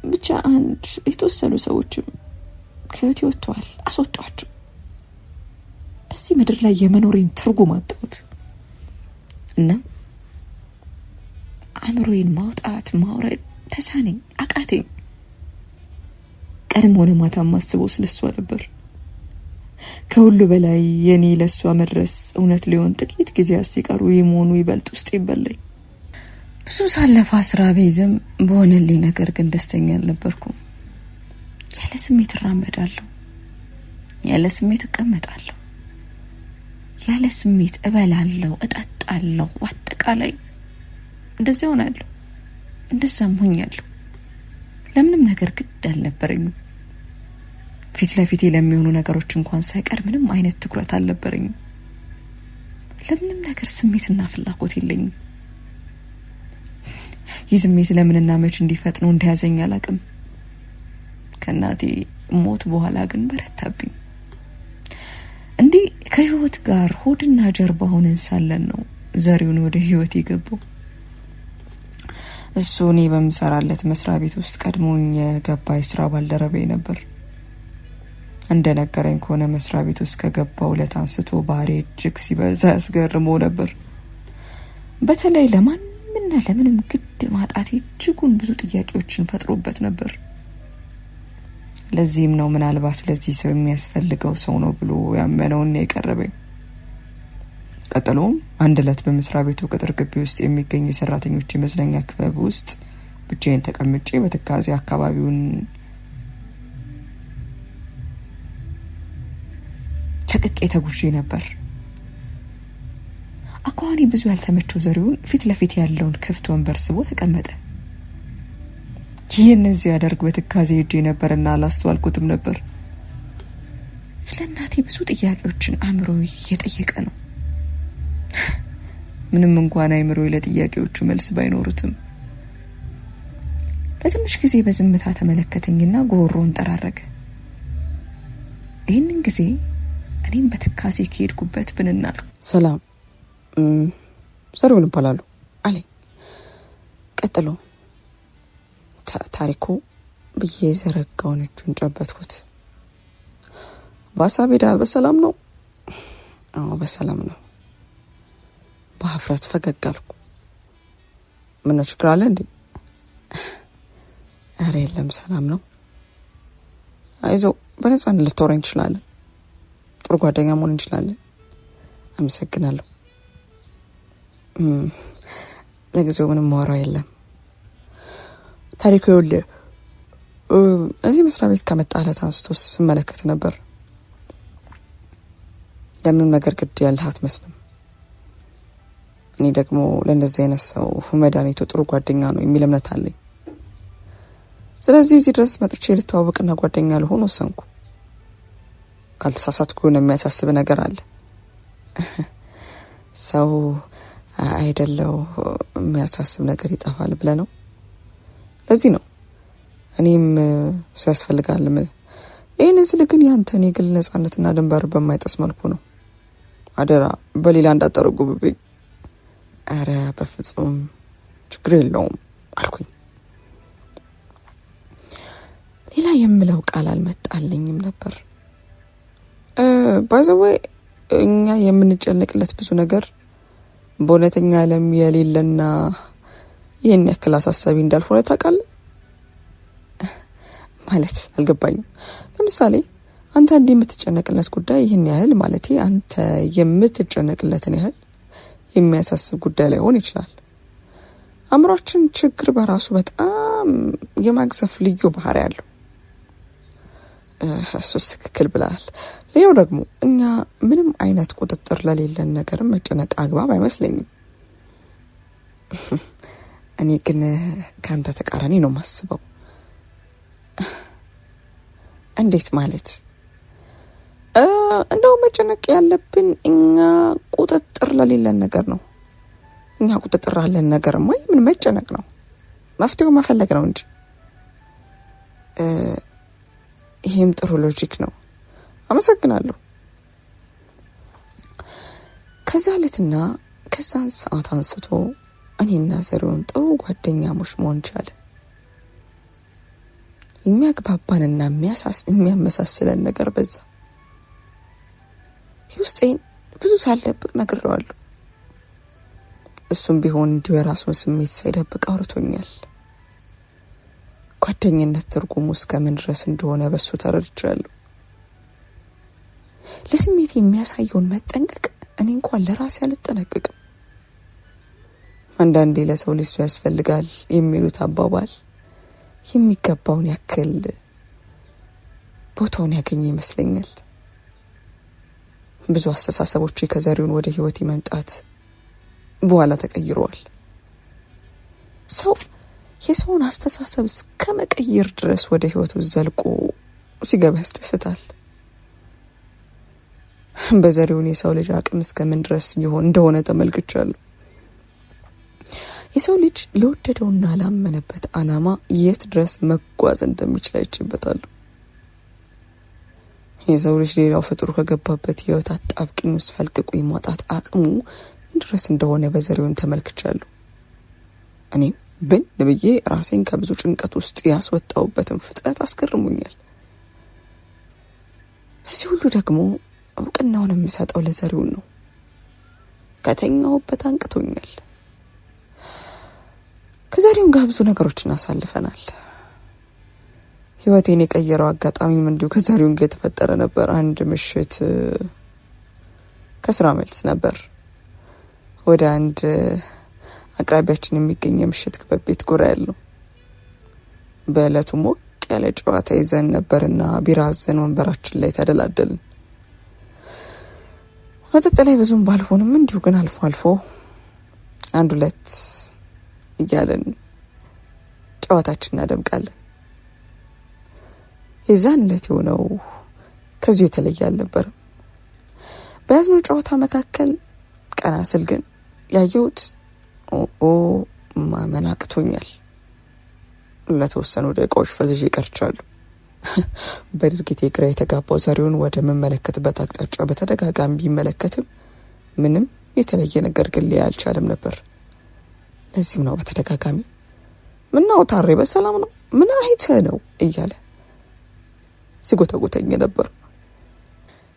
ብቻ አንድ የተወሰኑ ሰዎችም ከህይወቴ ወጥተዋል፣ አስወጣቸው። በዚህ ምድር ላይ የመኖሬን ትርጉም አጣሁት እና አእምሮዬን ማውጣት ማውረድ ተሳነኝ፣ አቃተኝ። ቀድሞ ሆነ ማታ ማስበው ስለሷ ነበር። ከሁሉ በላይ የኔ ለሷ መድረስ እውነት ሊሆን ጥቂት ጊዜያት ሲቀሩ የመሆኑ ይበልጥ ውስጥ ይበላኝ። ብዙ ሳለፋ ስራ ቤዝም በሆነልኝ ነገር ግን ደስተኛ አልነበርኩም። ያለ ስሜት እራመዳለሁ፣ ያለ ስሜት እቀመጣለሁ፣ ያለ ስሜት እበላለሁ፣ እጠጣለሁ። አጠቃላይ እንደዛ ሆናለሁ፣ እንደዛም ሆኛለሁ። ለምንም ነገር ግድ አልነበረኝም። ፊት ለፊቴ ለሚሆኑ ነገሮች እንኳን ሳይቀር ምንም አይነት ትኩረት አልነበረኝም። ለምንም ነገር ስሜትና ፍላጎት የለኝም። ይህ ስሜት ለምንና መች እንዲፈጥኑ እንደያዘኝ አላቅም። ከእናቴ ሞት በኋላ ግን በረታብኝ። እንዲህ ከህይወት ጋር ሆድና ጀርባ ሆነን ሳለን ነው ዘሪውን ወደ ህይወት የገባው። እሱ እኔ በምሰራለት መስሪያ ቤት ውስጥ ቀድሞኝ የገባ የስራ ባልደረባዬ ነበር። እንደነገረኝ ከሆነ መስሪያ ቤት ውስጥ ከገባው ዕለት አንስቶ ባህሪ እጅግ ሲበዛ ያስገርመው ነበር። በተለይ ለማንምና ለምንም ግድ ማጣት እጅጉን ብዙ ጥያቄዎችን ፈጥሮበት ነበር። ለዚህም ነው ምናልባት ለዚህ ሰው የሚያስፈልገው ሰው ነው ብሎ ያመነውና የቀረበኝ። ቀጥሎም አንድ ዕለት በመስሪያ ቤቱ ቅጥር ግቢ ውስጥ የሚገኝ የሰራተኞች የመዝናኛ ክበብ ውስጥ ብቻዬን ተቀምጬ በትካዜ አካባቢውን ለቅቄ ተጉዤ ነበር። አኳኋኔ ብዙ ያልተመቸው ዘሪውን ፊት ለፊት ያለውን ክፍት ወንበር ስቦ ተቀመጠ። ይህን እዚህ ያደርግ በትካዜ ሄጄ ነበርና አላስተዋልኩትም ነበር። ስለ እናቴ ብዙ ጥያቄዎችን አእምሮዬ እየጠየቀ ነው። ምንም እንኳን አእምሮዬ ለጥያቄዎቹ መልስ ባይኖሩትም ለትንሽ ጊዜ በዝምታ ተመለከተኝና ጉሮሮን ጠራረገ። ይህንን ጊዜ እኔም በትካዜ ከሄድኩበት ብንናል። ሰላም ዘሪውን እባላለሁ አለኝ። ቀጥሎ ታሪኩ ብዬ ዘረጋውን እጁን ጨበጥኩት። በሀሳብ ሄዳል። በሰላም ነው? አዎ በሰላም ነው። በሀፍረት ፈገግ አልኩ። ምነው ችግር አለ እንዴ? ኧረ የለም ሰላም ነው። አይዞ በነፃነት ልታወራኝ እንችላለን። ጥሩ ጓደኛ መሆን እንችላለን። አመሰግናለሁ። ለጊዜው ምንም ማወራው የለም። ታሪኩ ይኸውልህ እዚህ መስሪያ ቤት ከመጣለት አንስቶ ስመለከት ነበር። ለምንም ነገር ግድ ያለህ አትመስልም። እኔ ደግሞ ለእንደዚህ አይነት ሰው መድኃኒቱ ጥሩ ጓደኛ ነው የሚል እምነት አለኝ። ስለዚህ እዚህ ድረስ መጥቼ ልተዋወቅና ጓደኛ ልሆን ወሰንኩ። ካልተሳሳትኩ የሆነ የሚያሳስብ ነገር አለ። ሰው አይደለው የሚያሳስብ ነገር ይጠፋል ብለህ ነው? ለዚህ ነው እኔም ሰው ያስፈልጋል። ይህንን ስል ግን ያንተን የግል ነጻነትና ድንበር በማይጠስ መልኩ ነው። አደራ በሌላ እንዳጠረጉብብኝ። አረ በፍጹም ችግር የለውም አልኩኝ። ሌላ የምለው ቃል አልመጣልኝም ነበር። ባይዘዌ እኛ የምንጨነቅለት ብዙ ነገር በእውነተኛ ዓለም የሌለና ይህን ያክል አሳሳቢ እንዳልሆነ ታውቃለህ? ማለት አልገባኝም። ለምሳሌ አንተ እንዲህ የምትጨነቅለት ጉዳይ ይህን ያህል ማለት አንተ የምትጨነቅለትን ያህል የሚያሳስብ ጉዳይ ላይሆን ይችላል። አእምሯችን ችግር በራሱ በጣም የማግዘፍ ልዩ ባህሪ ያለው እሱስ ትክክል ብለሃል። ሌላው ደግሞ እኛ ምንም አይነት ቁጥጥር ለሌለን ነገር መጨነቅ አግባብ አይመስለኝም። እኔ ግን ካንተ ተቃራኒ ነው ማስበው። እንዴት ማለት? እንደው መጨነቅ ያለብን እኛ ቁጥጥር ለሌለን ነገር ነው። እኛ ቁጥጥር አለን ነገርማ ምን መጨነቅ ነው? መፍትሄው መፈለግ ነው እንጂ። ይሄም ጥሩ ሎጂክ ነው። አመሰግናለሁ። ከዛ ዕለትና ከዛን ሰዓት አንስቶ እኔና ዘሪሁን ጥሩ ጓደኛሞች መሆን ቻለን። የሚያግባባንና የሚያመሳስለን ነገር በዛ። ውስጤን ብዙ ሳልደብቅ ነግሬዋለሁ። እሱም ቢሆን እንዲሁ የራሱን ስሜት ሳይደብቅ አውርቶኛል። ጓደኝነት ትርጉሙ እስከምን ድረስ እንደሆነ በሱ ተረድቻለሁ። ለስሜት የሚያሳየውን መጠንቀቅ እኔ እንኳን ለራሴ አልጠነቀቅም። አንዳንዴ ለሰው ልጅ ያስፈልጋል የሚሉት አባባል የሚገባውን ያክል ቦታውን ያገኘ ይመስለኛል። ብዙ አስተሳሰቦች ከዘሪሁን ወደ ህይወት መምጣት በኋላ ተቀይረዋል። ሰው የሰውን አስተሳሰብ እስከ መቀየር ድረስ ወደ ህይወቱ ዘልቆ ሲገባ ያስደስታል። በዘሪሁን የሰው ልጅ አቅም እስከምን ድረስ እንደሆነ ተመልክቻለሁ። የሰው ልጅ ለወደደውና ላመነበት ዓላማ የት ድረስ መጓዝ እንደሚችል አይችበታል። የሰው ልጅ ሌላው ፍጡር ከገባበት ህይወት አጣብቂኝ ውስጥ ፈልቅቆ የማውጣት አቅሙ ድረስ እንደሆነ በዘሪሁን ተመልክቻለሁ። እኔም ብን ብዬ ራሴን ከብዙ ጭንቀት ውስጥ ያስወጣውበትን ፍጥነት አስገርሞኛል። እዚህ ሁሉ ደግሞ እውቅናውን የምሰጠው ለዘሪሁን ነው። ከተኛውበት አንቅቶኛል። ከዘሪሁን ጋር ብዙ ነገሮችን አሳልፈናል። ህይወቴን የቀየረው አጋጣሚም እንዲሁ ከዘሪሁን ጋር የተፈጠረ ነበር። አንድ ምሽት ከስራ መልስ ነበር ወደ አንድ አቅራቢያችን የሚገኝ የምሽት ክበብ ቤት ጎራ ያለው። በእለቱ ሞቅ ያለ ጨዋታ ይዘን ነበርና ቢራ አዘን ወንበራችን ላይ ተደላደልን። መጠጥ ላይ ብዙም ባልሆንም እንዲሁ ግን አልፎ አልፎ አንድ ሁለት እያለን ጨዋታችን እናደምቃለን። የዛን ዕለት የሆነው ከዚሁ የተለየ አልነበረም። በያዝነው ጨዋታ መካከል ቀና ስል ግን ያየሁት ማመን አቅቶኛል። ለተወሰኑ ደቂቃዎች ፈዝዤ ቀርቻለሁ። በድርጊቴ ግራ የተጋባው ዘሪሁን ወደ መመለከትበት አቅጣጫ በተደጋጋሚ ቢመለከትም ምንም የተለየ ነገር ግን ሊያይ አልቻለም ነበር። ለዚህም ነው በተደጋጋሚ ምነው ታሬ በሰላም ነው? ምን አይተህ ነው እያለ ሲጎተጉተኝ ነበር።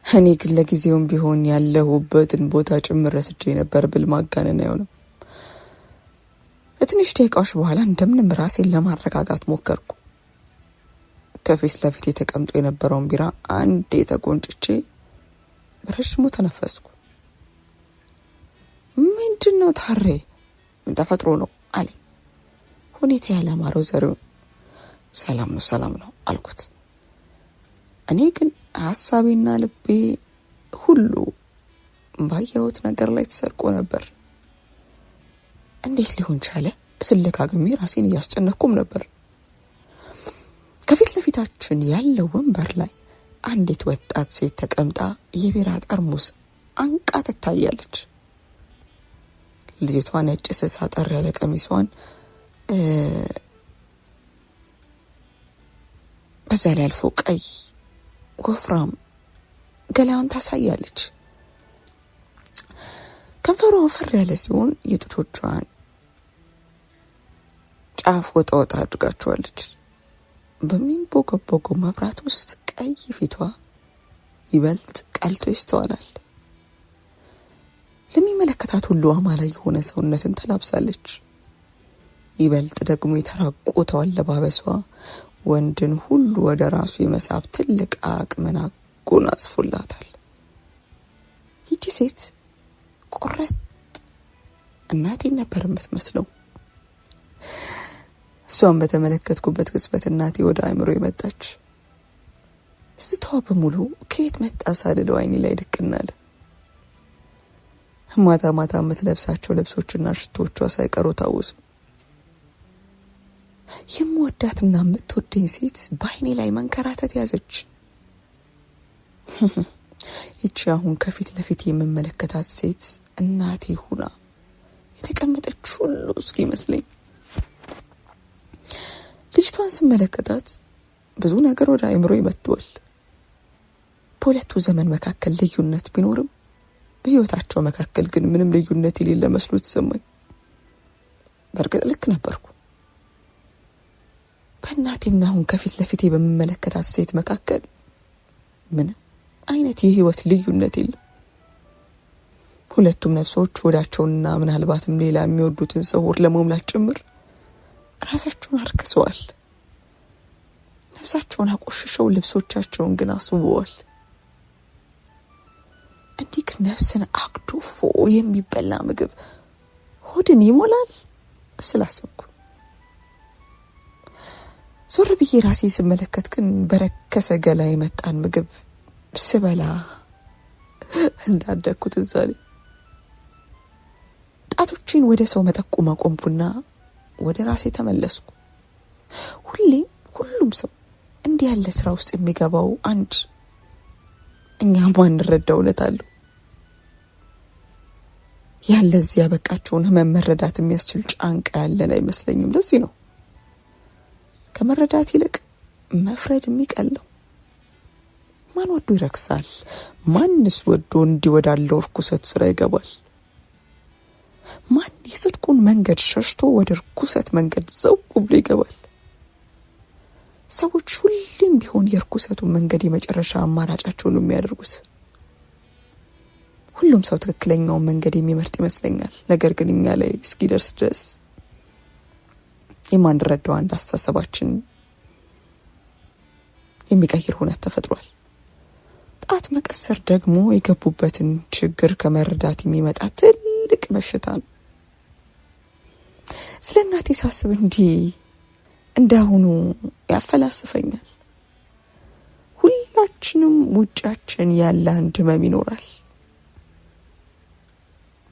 እኔ ግን ለጊዜውም ቢሆን ያለሁበትን ቦታ ጭምር ረስቼ ነበር ብል ማጋነን አይሆንም። ከትንሽ ደቂቃዎች በኋላ እንደምንም ራሴን ለማረጋጋት ሞከርኩ። ከፊት ለፊት ተቀምጦ የነበረውን ቢራ አንዴ ተጎንጭቼ በረጅሙ ተነፈስኩ። ምንድነው ታሬ? ምን ተፈጥሮ ነው አለኝ። ሁኔታ ያላማረው ዘሪሁን ሰላም ነው አልኩት። እኔ ግን ሀሳቤና ልቤ ሁሉ ባየሁት ነገር ላይ ተሰርቆ ነበር። እንዴት ሊሆን ቻለ? ስለካግሜ ራሴን እያስጨነቅኩም ነበር። ከፊት ለፊታችን ያለው ወንበር ላይ አንዲት ወጣት ሴት ተቀምጣ የቢራ ጠርሙስ አንቃ ትታያለች። ልጅቷ ነጭ ስስ አጠር ያለ ቀሚሷን በዛ ላይ አልፎ ቀይ ወፍራም ገላዋን ታሳያለች። ከንፈሯ ወፈር ያለ ሲሆን የጡቶቿን ጫፍ ወጣ አድርጋቸዋለች። በሚንቦገቦገው መብራት ውስጥ ቀይ ፊቷ ይበልጥ ቀልቶ ይስተዋላል። ለሚመለከታት ሁሉ አማላይ የሆነ ሰውነትን ተላብሳለች። ይበልጥ ደግሞ የተራቆተው አለባበሷ ወንድን ሁሉ ወደ ራሱ የመሳብ ትልቅ አቅምን አጎናጽፎላታል። ይቺ ሴት ቆረጥ እናቴን ነበር የምትመስለው። እሷን በተመለከትኩበት ቅጽበት እናቴ ወደ አእምሮ የመጣች። ትዝታዋ በሙሉ ከየት መጣ ሳልለው አይኔ ላይ ድቅናል። ማታ ማታ የምትለብሳቸው ልብሶችና ሽቶቿ ሳይቀሩ ታውሱ። የምወዳትና የምትወደኝ ሴት በአይኔ ላይ መንከራተት ያዘች። ይቺ አሁን ከፊት ለፊት የምመለከታት ሴት እናቴ ሁና የተቀመጠች ሁሉ እስኪመስለኝ። ልጅቷን ስመለከታት ብዙ ነገር ወደ አእምሮ ይመጣል። በሁለቱ ዘመን መካከል ልዩነት ቢኖርም በህይወታቸው መካከል ግን ምንም ልዩነት የሌለ መስሎ ተሰማኝ። በእርግጥ ልክ ነበርኩ። በእናቴና አሁን ከፊት ለፊቴ በመመለከታት ሴት መካከል ምንም አይነት የህይወት ልዩነት የለም። ሁለቱም ነፍሶች ወዳቸውንና ምናልባትም ሌላ የሚወዱትን ሰው ለመሙላት ጭምር ራሳቸውን አርክሰዋል። ነፍሳቸውን አቆሽሸው ልብሶቻቸውን ግን አስውበዋል። እንዲህ ነፍስን አቅዱፎ የሚበላ ምግብ ሆድን ይሞላል ስላሰብኩ ዞር ብዬ ራሴ ስመለከት ግን በረከሰ ገላ የመጣን ምግብ ስበላ እንዳደኩት እዛኔ ጣቶቼን ወደ ሰው መጠቆም አቆምኩና ወደ ራሴ ተመለስኩ። ሁሉም ሰው እንዲህ ያለ ስራ ውስጥ የሚገባው አንድ እኛ ማንረዳው እውነት አለው። ያለዚህ ያበቃቸውን ህመም መረዳት የሚያስችል ጫንቃ ያለን አይመስለኝም። ለዚህ ነው ከመረዳት ይልቅ መፍረድ የሚቀለው። ማን ወዶ ይረክሳል? ማንስ ወዶ እንዲወዳለው ርኩሰት ስራ ይገባል? ማን የጽድቁን መንገድ ሸሽቶ ወደ ርኩሰት መንገድ ዘው ብሎ ይገባል? ሰዎች ሁሌም ቢሆን የርኩሰቱን መንገድ የመጨረሻ አማራጫቸው ነው የሚያደርጉት። ሁሉም ሰው ትክክለኛውን መንገድ የሚመርጥ ይመስለኛል። ነገር ግን እኛ ላይ እስኪደርስ ድረስ የማንረዳው አንድ አስተሳሰባችን የሚቀይር ሁኔታ ተፈጥሯል። ጣት መቀሰር ደግሞ የገቡበትን ችግር ከመረዳት የሚመጣ ትልቅ በሽታ ነው። ስለ እናቴ ሳስብ እንዳሁኑ ያፈላስፈኛል። ሁላችንም ውጫችን ያለ አንድ ህመም ይኖራል።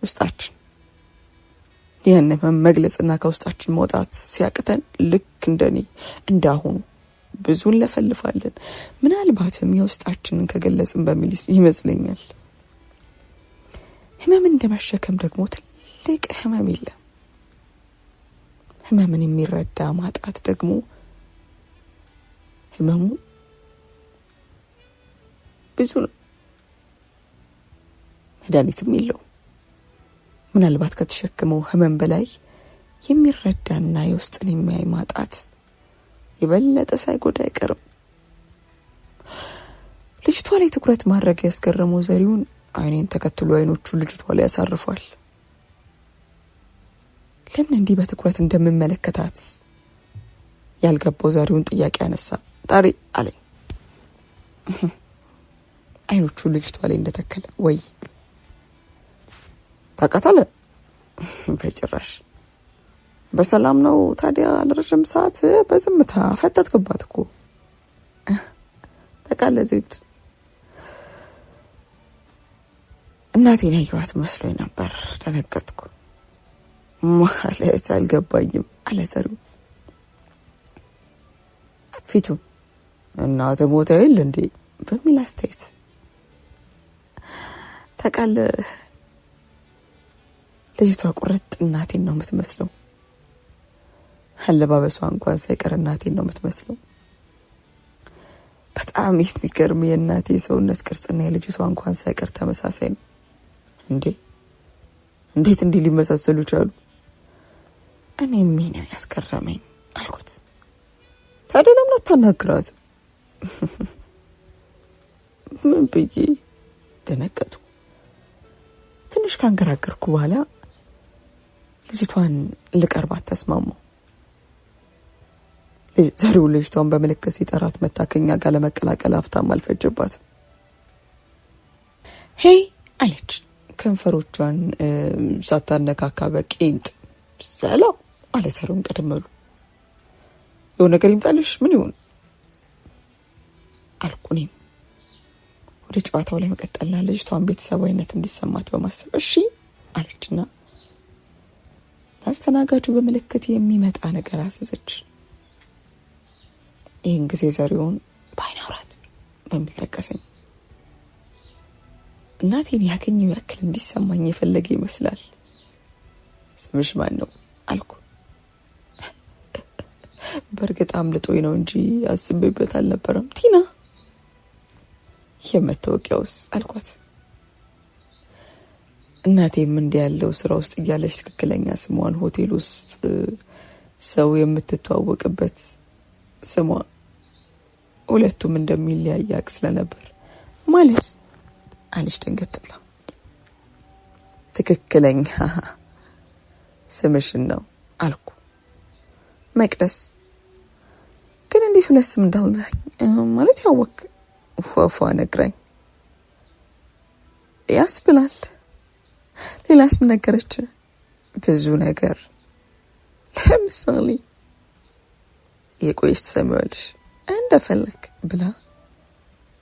ውስጣችን ያን ህመም መግለጽና ከውስጣችን መውጣት ሲያቅተን ልክ እንዳሁኑ ብዙ እንለፈልፋለን። ምናልባትም የውስጣችንን ከገለጽን በሚል ይመስለኛል። ህመም እንደመሸከም ደግሞ ትልቅ ህመም የለም። ህመምን የሚረዳ ማጣት ደግሞ ህመሙ ብዙ ነው። መድኃኒትም የለውም። ምናልባት ከተሸከመው ህመም በላይ የሚረዳና የውስጥን የሚያይ ማጣት የበለጠ ሳይጎዳ አይቀርም። ልጅቷ ላይ ትኩረት ማድረግ ያስገረመው ዘሪሁን አይኔን ተከትሎ አይኖቹ ልጅቷ ላይ ያሳርፏል። ለምን እንዲህ በትኩረት እንደምመለከታት ያልገባው ዘሪሁን ጥያቄ አነሳ። ጣሪ አለኝ። አይኖቹ ልጅቷ ላይ እንደተከለ ወይ ታቃታለ? በጭራሽ። በሰላም ነው ታዲያ? ለረጅም ሰዓት በዝምታ ፈጠጥክባት እኮ። ተቃለ ዜድ እናቴን ያየኋት መስሎኝ ነበር። ደነገጥኩ። ማለት አልገባኝም አለ ዘሪሁን ፊቱ እናተ ሞታ ይል እንዴ በሚል አስተያየት። ተቃለ ልጅቷ ቁርጥ እናቴን ነው የምትመስለው። አለባበሷ እንኳን ሳይቀር እናቴን ነው የምትመስለው። በጣም የሚገርም የእናቴ ሰውነት ቅርጽና የልጅቷ እንኳን ሳይቀር ተመሳሳይ ነው። እንዴት እንዲህ ሊመሳሰሉ ቻሉ? እኔ ምን ያስገረመኝ አልኩት። ታዲያ ለምን አታናግራት? ምን ብዬ ደነገጥኩ። ትንሽ ካንገራገርኩ በኋላ ልጅቷን ልቀርባት ተስማማሁ። ዛሬው ልጅቷን በመለከት ሲጠራት መታከኛ ጋር ለመቀላቀል ሀብታም አልፈጀባትም። ሄይ አለች ከንፈሮቿን ሳታነካካ በቄንጥ። ሰላም አለ ሰሩን ቀደመሉ። የሆነ ነገር ይምጣልሽ ምን ይሁን አልኩኝም። ወደ ጨዋታው ላይ መቀጠልና ልጅቷን ቤተሰባዊነት እንዲሰማት በማሰብ እሺ አለችና አስተናጋጁ በመለከት የሚመጣ ነገር አዘዘች። ይህን ጊዜ ዘሪውን ባይናውራት በሚል ጠቀሰኝ። እናቴን ያገኘው ያክል እንዲሰማኝ የፈለገ ይመስላል። ስምሽ ማን ነው አልኩ። በእርግጥ አምልጦኝ ነው እንጂ አስቤበት አልነበረም። ቲና። የመታወቂያውስ አልኳት። እናቴም እንዲህ ያለው ስራ ውስጥ እያለች ትክክለኛ ስሟን ሆቴል ውስጥ ሰው የምትተዋወቅበት ስሟ ሁለቱም እንደሚለያይ ያቅ ስለነበር ማለት አለች ደንገት ብላ። ትክክለኛ ስምሽን ነው አልኩ። መቅደስ። ግን እንዴት ሁለት ስም እንዳለኝ ማለት ያወቅ ፏፏ ነግራኝ ያስብላል። ሌላስ ምን ነገረች? ብዙ ነገር። ለምሳሌ የቆየች ትሰሚዋለሽ እንደፈለክ ብላ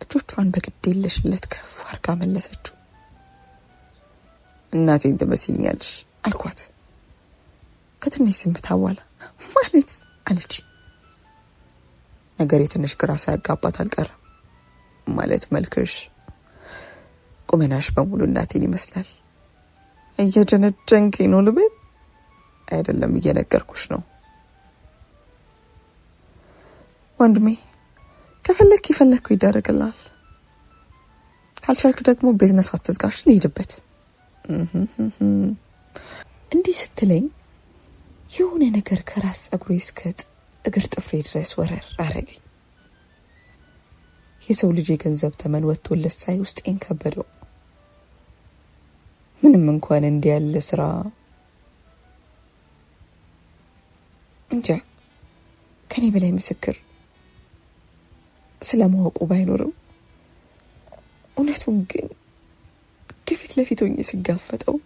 እጆቿን በግዴለሽነት ከፍ አርጋ መለሰችው። እናቴን ትመስኛለሽ አልኳት ከትንሽ ዝምታ በኋላ። ማለት አለች። ነገር የትንሽ ግራ ሳያጋባት አልቀረም። ማለት መልክሽ፣ ቁመናሽ በሙሉ እናቴን ይመስላል። እየጀነጀንከኝ ነው ልበል? አይደለም እየነገርኩሽ ነው ወንድሜ። ከፈለክ ይፈለኩ ይደረግላል። ካልቻልክ ደግሞ ቢዝነስ አትዝጋሽ ልሄድበት። እንዲህ ስትለኝ የሆነ ነገር ከራስ ጸጉሬ እስከ እግር ጥፍሬ ድረስ ወረር አረገኝ። የሰው ልጅ የገንዘብ ተመን ወጥቶለት ሳይ ውስጤን ከበደው። ምንም እንኳን እንዲህ ያለ ስራ እንጃ ከኔ በላይ ምስክር ስለማወቁ ባይኖርም እውነቱን ግን ከፊት ለፊት ሆኜ ስጋፈጠው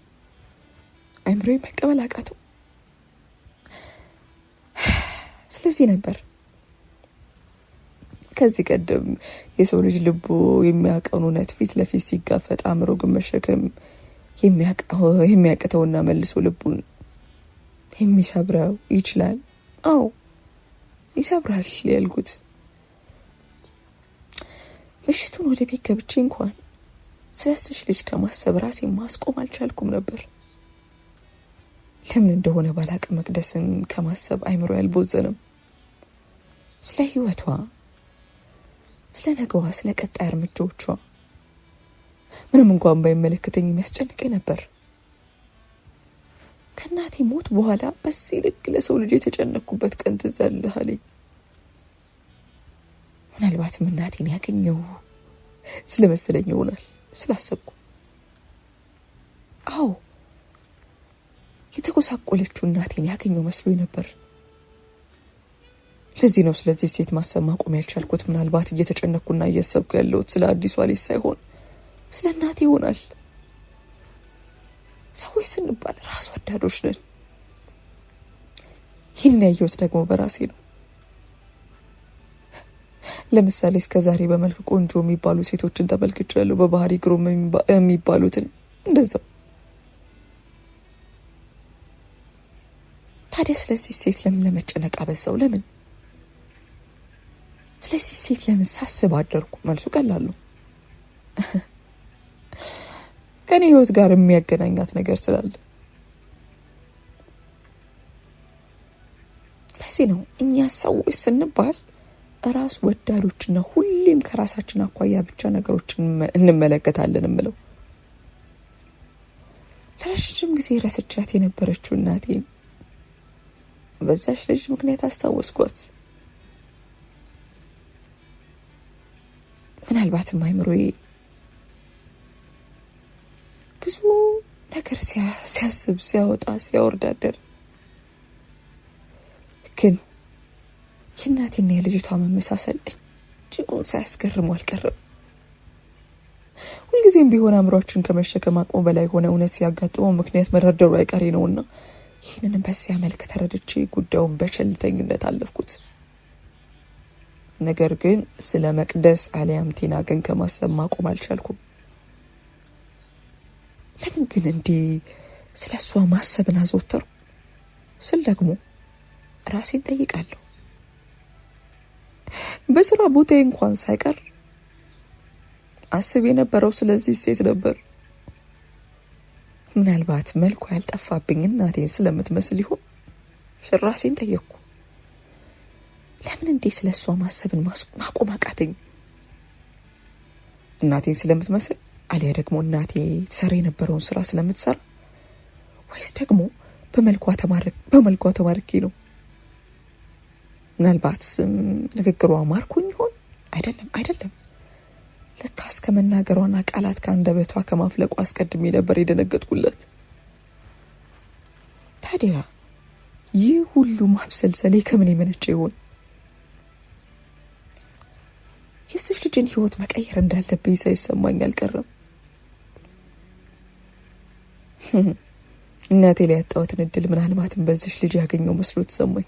አይምሮዬ መቀበል አቃተው። ስለዚህ ነበር ከዚህ ቀደም የሰው ልጅ ልቡ የሚያቀኑ እውነት ፊት ለፊት ሲጋፈጥ አእምሮ ግን መሸከም የሚያቅተውና መልሶ ልቡን የሚሰብረው ይችላል። አዎ ይሰብራል ያልኩት። ምሽቱን ወደ ቤት ገብቼ እንኳን ስለዚህ ልጅ ከማሰብ ራሴን ማስቆም አልቻልኩም ነበር። ለምን እንደሆነ ባላቅ መቅደስን ከማሰብ አይምሮ ያልቦዘነም። ስለ ህይወቷ፣ ስለ ነገዋ፣ ስለ ቀጣይ እርምጃዎቿ ምንም እንኳን ባይመለከተኝ የሚያስጨንቀኝ ነበር። ከእናቴ ሞት በኋላ በዚህ ልክ ለሰው ልጅ የተጨነኩበት ቀን ትዝ አለኝ። ምናልባትም እናቴን ያገኘው ስለመሰለኝ ይሆናል ስላሰብኩ። አዎ የተጎሳቆለችው እናቴን ያገኘው መስሎኝ ነበር። ለዚህ ነው ስለዚህ ሴት ማሰብ ማቆም ያልቻልኩት። ምናልባት እየተጨነኩና እያሰብኩ ያለሁት ስለ አዲሷ ልጅ ሳይሆን ስለ እናቴ ይሆናል። ሰዎች ስንባል ራስ ወዳዶች ነን። ይህን ያየሁት ደግሞ በራሴ ነው። ለምሳሌ እስከዛሬ በመልክ ቆንጆ የሚባሉ ሴቶችን ተመልክቻለሁ፣ በባህሪ ግሩም የሚባሉትን እንደዛው። ታዲያ ስለዚህ ሴት ለምን ለመጨነቅ አበዛው? ለምን ስለዚህ ሴት ለምን ሳስብ አደርኩ? መልሱ ቀላል ነው። ከኔ ህይወት ጋር የሚያገናኛት ነገር ስላለ። ለዚህ ነው እኛ ሰዎች ስንባል ራስ ወዳዶችና ሁሌም ከራሳችን አኳያ ብቻ ነገሮችን እንመለከታለን እምለው። ለረጅም ጊዜ ረስቻት የነበረችው እናቴን በዛች ልጅ ምክንያት አስታወስኳት። ምናልባትም አይምሮዬ ብዙ ነገር ሲያስብ ሲያወጣ ሲያወርዳደር ግን የእናቴና የልጅቷ መመሳሰል እጅጉን ሳያስገርሙ አልቀረም። ሁልጊዜም ቢሆን አእምሯችን ከመሸከም አቅሙ በላይ ሆነ እውነት ሲያጋጥመው ምክንያት መደርደሩ አይቀሬ ነውና ይህንንም በዚያ መልክ ተረድቼ ጉዳዩን በቸልተኝነት አለፍኩት። ነገር ግን ስለ መቅደስ አሊያም ቲና ግን ከማሰብ ማቆም አልቻልኩም። ለምን ግን እንዲህ ስለ እሷ ማሰብን አዘወተሩ ስል ደግሞ ራሴን ጠይቃለሁ። በስራ ቦታዬ እንኳን ሳይቀር አስብ የነበረው ስለዚህ ሴት ነበር። ምናልባት መልኩ ያልጠፋብኝ እናቴን ስለምትመስል ይሆን? ራሴን ጠየቅኩ። ለምን እንዲህ ስለ እሷ ማሰብን ማቆም አቃተኝ? እናቴን ስለምትመስል አሊያ ደግሞ እናቴ ትሰራ የነበረውን ስራ ስለምትሰራ ወይስ ደግሞ በመልኳ ተማርኬ ነው? ምናልባት ንግግሯ ማርኮኝ ይሆን? አይደለም። ለካ እስከ መናገሯና ቃላት ከአንደበቷ ከማፍለቁ አስቀድሜ ነበር የደነገጥኩለት። ታዲያ ይህ ሁሉ ማብሰልሰሌ ከምን የመነጨ ይሆን? የዚች ልጅን ህይወት መቀየር እንዳለብኝ ሳይሰማኝ አልቀረም። እናቴ ላይ ያጣሁትን እድል ምናልባትም በዚች ልጅ ያገኘው መስሎ ተሰማኝ።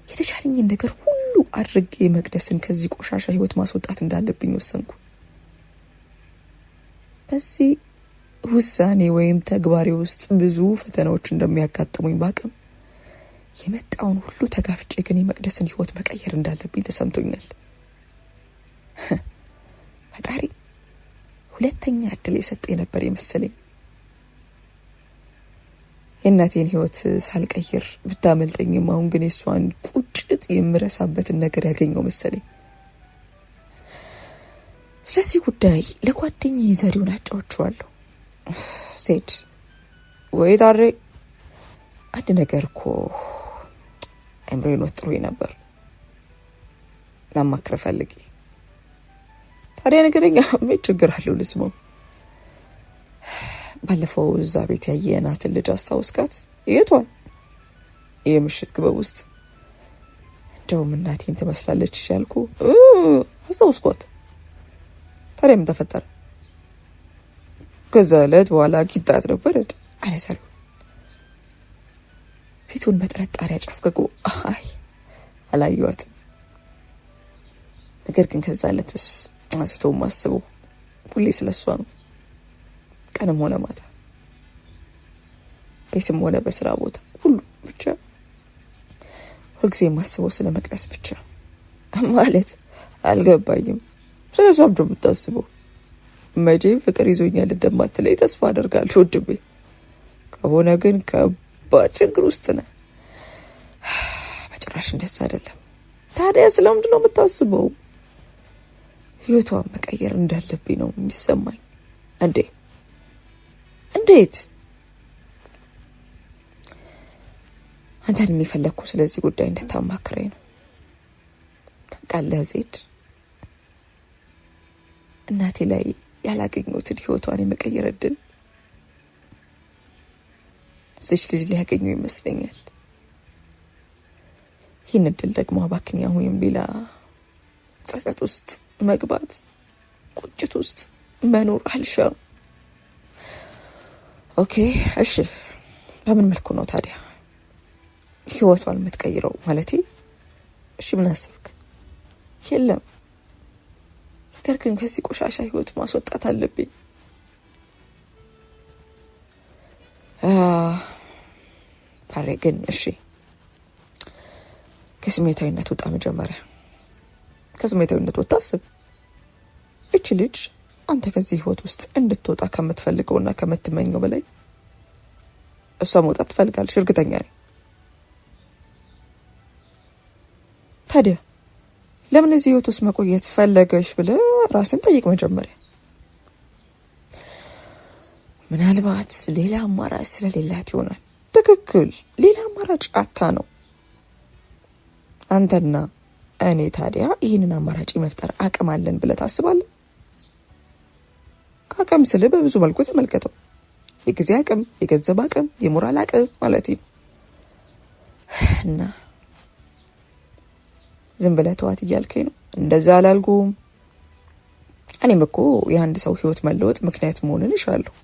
የተቻለኝን ነገር ሁሉ አድርጌ መቅደስን ከዚህ ቆሻሻ ህይወት ማስወጣት እንዳለብኝ ወሰንኩ። በዚህ ውሳኔ ወይም ተግባሬ ውስጥ ብዙ ፈተናዎች እንደሚያጋጥሙኝ ባቅም የመጣውን ሁሉ ተጋፍጬ ግን የመቅደስን ህይወት መቀየር እንዳለብኝ ተሰምቶኛል። ፈጣሪ ሁለተኛ እድል የሰጠኝ ነበር የመሰለኝ። የእናቴን ህይወት ሳልቀይር ብታመልጠኝም አሁን ግን የሷን ቁጭት የምረሳበትን ነገር ያገኘው መሰለኝ። ስለዚህ ጉዳይ ለጓደኛዬ ዘሪውን አጫውቼዋለሁ። ዜድ ወይ ታሬ አንድ ነገር እኮ አእምሮዬን ወጥሮኝ ነበር ላማክር ፈልጌ። ታዲያ ነገረኛ ምን ችግር አለው? ልስማው። ባለፈው እዛ ቤት ያየናትን ልጅ አስታውስካት? የቷን? የምሽት ክበብ ውስጥ እንደውም እናቴን ትመስላለች ያልኩ አስታውስኳት። ታዲያ ምን ተፈጠረ? ከዛ ዕለት በኋላ ኪታት ነበር አለ ሰሪው ፊቱን በጥርጣሬ አጨፍግጎ። አይ አላየኋትም። ነገር ግን ከዛ ዕለትስ አንስቶ ማስበው ሁሌ ስለሷ ነው። ቀንም ሆነ ማታ፣ ቤትም ሆነ በስራ ቦታ ሁሉ ብቻ ሁልጊዜ ማስበው ስለ መቅደስ ብቻ። ማለት አልገባኝም። ስለሷ ምንድን ነው የምታስበው? መቼም ፍቅር ይዞኛል እንደማትለኝ ተስፋ አደርጋለሁ ውድቤ። ከሆነ ግን ከባድ ችግር ውስጥ ነህ። በጭራሽ እንደዛ አይደለም። ታዲያ ስለምንድን ነው የምታስበው? ህይወቷን መቀየር እንዳለብኝ ነው የሚሰማኝ። እንዴት? አንተን የሚፈለግኩ ስለዚህ ጉዳይ እንድታማክረኝ ነው። ታውቃለህ ዜድ፣ እናቴ ላይ ያላገኘሁትን ህይወቷን የመቀየር እድል እዚች ልጅ ሊያገኘው ይመስለኛል። ይህን እድል ደግሞ አባክኝ አሁንም ሌላ ጸጸት ውስጥ መግባት፣ ቁጭት ውስጥ መኖር አልሻም። ኦኬ እሺ፣ በምን መልኩ ነው ታዲያ ህይወቷን የምትቀይረው? ማለቴ እሺ ምን አሰብክ? የለም፣ ነገር ግን ከዚህ ቆሻሻ ህይወት ማስወጣት አለብኝ። ፓሬ ግን እሺ፣ ከስሜታዊነት ወጣ። መጀመሪያ ከስሜታዊነት ወጣ አስብ። እቺ ልጅ አንተ ከዚህ ህይወት ውስጥ እንድትወጣ ከምትፈልገውና ከምትመኘው በላይ እሷ መውጣት ትፈልጋለች፣ እርግጠኛ ነኝ። ታዲያ ለምን እዚህ ህይወት ውስጥ መቆየት ፈለገሽ ብለህ ራስን ጠይቅ መጀመሪያ። ምናልባት ሌላ አማራጭ ስለሌላት ይሆናል። ትክክል፣ ሌላ አማራጭ አታ ነው። አንተና እኔ ታዲያ ይህንን አማራጭ መፍጠር አቅም አለን ብለህ ታስባለህ? አቅም ስልህ በብዙ መልኩ ተመልከተው። የጊዜ አቅም፣ የገንዘብ አቅም፣ የሞራል አቅም ማለት ነው። እና ዝም ብለህ ተዋት እያልከኝ ነው? እንደዛ አላልኩም። እኔም እኮ የአንድ ሰው ህይወት መለወጥ ምክንያት መሆንን እሻለሁ።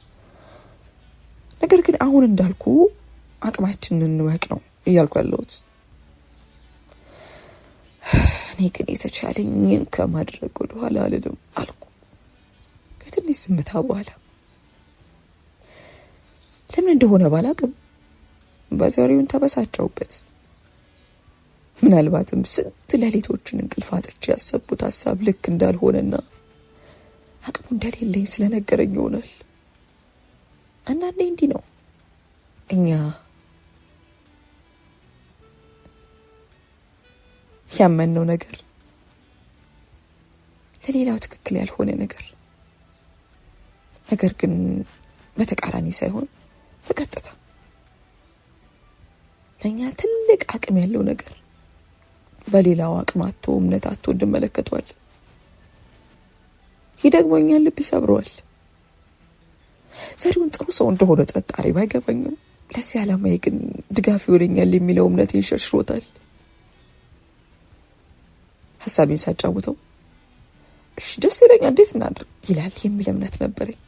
ነገር ግን አሁን እንዳልኩ አቅማችንን እንወቅ ነው እያልኩ ያለሁት። እኔ ግን የተቻለኝን ከማድረግ ወደኋላ አልልም አልኩ ከትንሽ ዝምታ በኋላ። ለምን እንደሆነ ባላቅም በዛሬውን ተበሳጨውበት። ምናልባትም ስንት ሌሊቶችን እንቅልፍ አጥቼ ያሰብኩት ሀሳብ ልክ እንዳልሆነና አቅሙ እንደሌለኝ ስለነገረኝ ይሆናል። አንዳንዴ እንዲህ ነው እኛ ያመንነው ነገር ለሌላው ትክክል ያልሆነ ነገር ግን በተቃራኒ ሳይሆን በቀጥታ ለኛ ትልቅ አቅም ያለው ነገር በሌላው አቅም አጥቶ እምነት አጥቶ እንመለከቷል። ይህ ደግሞ እኛን ልብ ይሰብረዋል። ዛሬውን ጥሩ ሰው እንደሆነ ጥርጣሬ ባይገባኝም ለዚህ ዓላማዬ ግን ድጋፍ ይሆነኛል የሚለው እምነቴን ሸርሽሮታል። ሀሳቤን ሳጫውተው እሺ ደስ ይለኛል እንዴት እናድርግ ይላል የሚል እምነት ነበረኝ።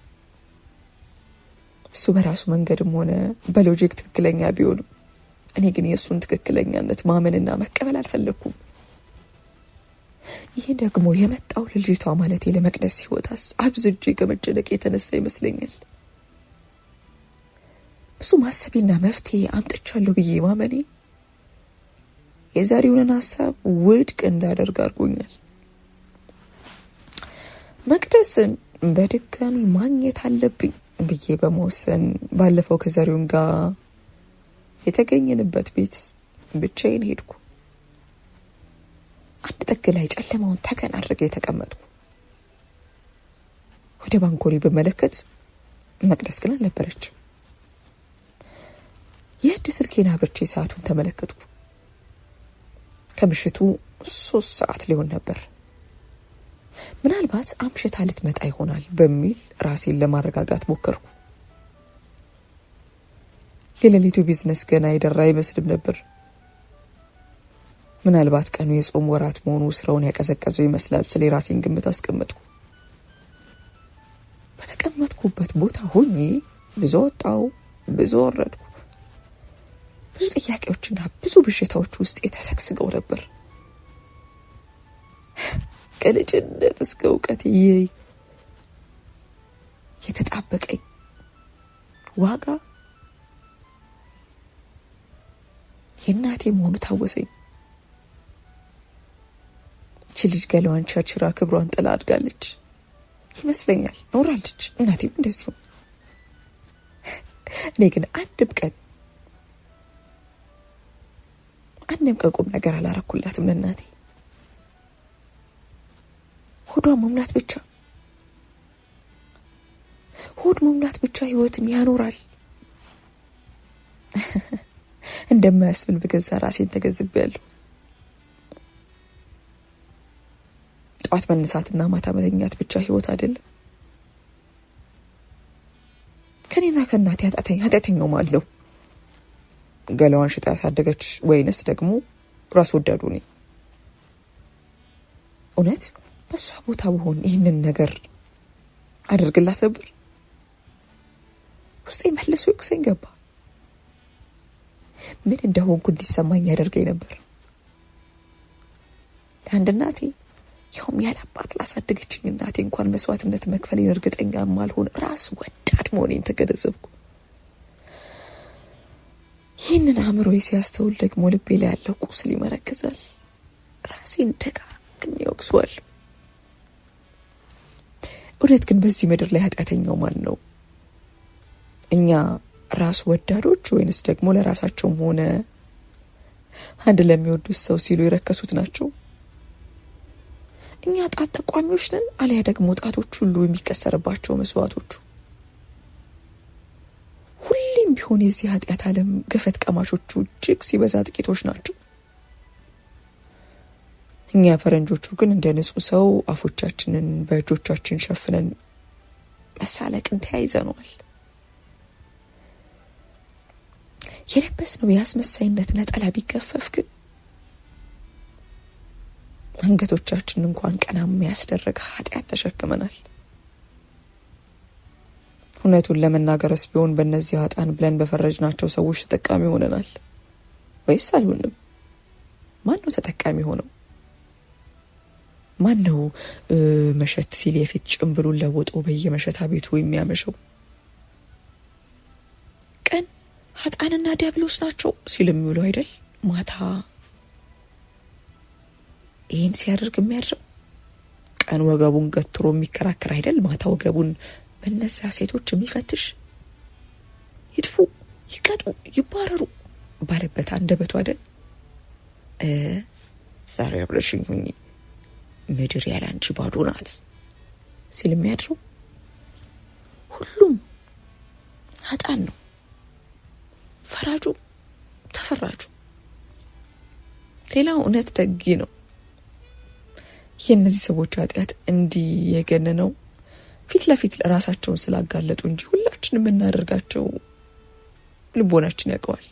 እሱ በራሱ መንገድም ሆነ በሎጂክ ትክክለኛ ቢሆንም እኔ ግን የእሱን ትክክለኛነት ማመንና መቀበል አልፈለኩም። ይህ ደግሞ የመጣው ልጅቷ ማለት ለመቅደስ ህይወታስ አብዝጄ ከመጨነቅ የተነሳ ይመስለኛል። ብዙ ማሰቤና መፍትሄ አምጥቻለሁ ብዬ ማመኔ የዛሬውን ሀሳብ ውድቅ እንዳደርግ አድርጎኛል። መቅደስን በድጋሚ ማግኘት አለብኝ ብዬ በመወሰን ባለፈው ከዛሬውን ጋር የተገኘንበት ቤት ብቻዬን ሄድኩ። አንድ ጥግ ላይ ጨለማውን ተገን አድርጌ ተቀመጥኩ። ወደ ባንኮኒ በመለከት መቅደስ ግን አልነበረችም። የእጅ ስልኬን አብርቼ ሰዓቱን ተመለከትኩ። ከምሽቱ 3 ሰዓት ሊሆን ነበር። ምናልባት አምሽታ ልትመጣ ይሆናል በሚል ራሴን ለማረጋጋት ሞከርኩ። የሌሊቱ ቢዝነስ ገና የደራ አይመስልም ነበር። ምናልባት ቀኑ የጾም ወራት መሆኑ ስራውን ያቀዘቀዘው ይመስላል ስለ ራሴን ግምት አስቀመጥኩ። በተቀመጥኩበት ቦታ ሆኜ ብዙ ወጣው፣ ብዙ ወረድኩ። ብዙ ጥያቄዎችና ብዙ ብዥታዎች ውስጥ የተሰግስገው ነበር። ከልጅነት እስከ እውቀት የተጣበቀኝ ዋጋ የእናቴ መሆኑ ታወሰኝ። እቺ ልጅ ገለዋን ቸርችራ ክብሯን ጥላ አድጋለች ይመስለኛል፣ ኖራለች። እናቴም እንደዚሁ። እኔ ግን አንድም ቀን ቁም ነገር አላረኩላትም ለእናቴ። ሆዷን መሙላት ብቻ ሆድ መሙላት ብቻ ህይወትን ያኖራል እንደማያስብል በገዛ ራሴን ተገዝቤያለሁ። ጠዋት መነሳትና ማታ መተኛት ብቻ ህይወት አይደለም። ከኔና ከእናቴ ኃጢአተኛው ማን ነው? ገላዋን ሽጣ ያሳደገች ወይንስ ደግሞ ራስ ወዳዱ ነኝ? እውነት በሷ ቦታ ብሆን ይህንን ነገር አደርግላት ነበር? ውስጤ መልሶ ይቅሰኝ ገባ። ምን እንደሆንኩ እንዲሰማኝ ያደርገኝ ነበር። ለአንድ እናቴ ያውም ያላባት ላሳደገችኝ እናቴ እንኳን መስዋዕትነት መክፈሌን እርግጠኛ ማልሆን ራስ ወዳድ መሆኔን ተገነዘብኩ። ይህንን አእምሮዬ ሲያስተውል ደግሞ ልቤ ላይ ያለው ቁስል ይመረከዛል። ራሴን ደጋግሜ እወቅሰዋለሁ። እውነት ግን በዚህ ምድር ላይ ኃጢአተኛው ማን ነው? እኛ ራስ ወዳዶች ወይንስ ደግሞ ለራሳቸውም ሆነ አንድ ለሚወዱት ሰው ሲሉ የረከሱት ናቸው? እኛ ጣት ተቋሚዎች ነን አልያ ደግሞ ጣቶች ሁሉ የሚከሰርባቸው መስዋዕቶቹ? ሁሌም ቢሆን የዚህ ኃጢአት ዓለም ገፈት ቀማሾቹ እጅግ ሲበዛ ጥቂቶች ናቸው። እኛ ፈረንጆቹ ግን እንደ ንጹህ ሰው አፎቻችንን በእጆቻችን ሸፍነን መሳለቅን ተያይዘነዋል። የለበስነው የአስመሳይነት ነጠላ ቢከፈፍ ግን አንገቶቻችን እንኳን ቀና የሚያስደርግ ኃጢአት ተሸክመናል። እውነቱን ለመናገርስ ቢሆን በእነዚህ ኃጥአን ብለን በፈረጅናቸው ሰዎች ተጠቃሚ ሆነናል ወይስ አልሆንም? ማን ነው ተጠቃሚ ሆነው? ማን ነው መሸት ሲል የፊት ጭንብሉን ለውጦ በየመሸታ ቤቱ የሚያመሸው? ቀን ኃጥአንና ዲያብሎስ ናቸው ሲል የሚውለው አይደል? ማታ ይህን ሲያደርግ የሚያድረው ቀን ወገቡን ገትሮ የሚከራከር አይደል? ማታ ወገቡን በእነዚያ ሴቶች የሚፈትሽ ይጥፉ፣ ይቀጡ፣ ይባረሩ ባለበት አንደበቱ አይደል? ዛሬ አብረሽኝ ሁኚ፣ ምድር ያለ አንቺ ባዶ ናት ሲል የሚያድረው ሁሉም ኃጥአን ነው። ፈራጁ ተፈራጁ። ሌላው እውነት ደግ ነው። የእነዚህ ሰዎች ኃጢአት እንዲህ የገነነው ፊት ለፊት ራሳቸውን ስላጋለጡ እንጂ ሁላችንም የምናደርጋቸው ልቦናችን ያውቀዋል።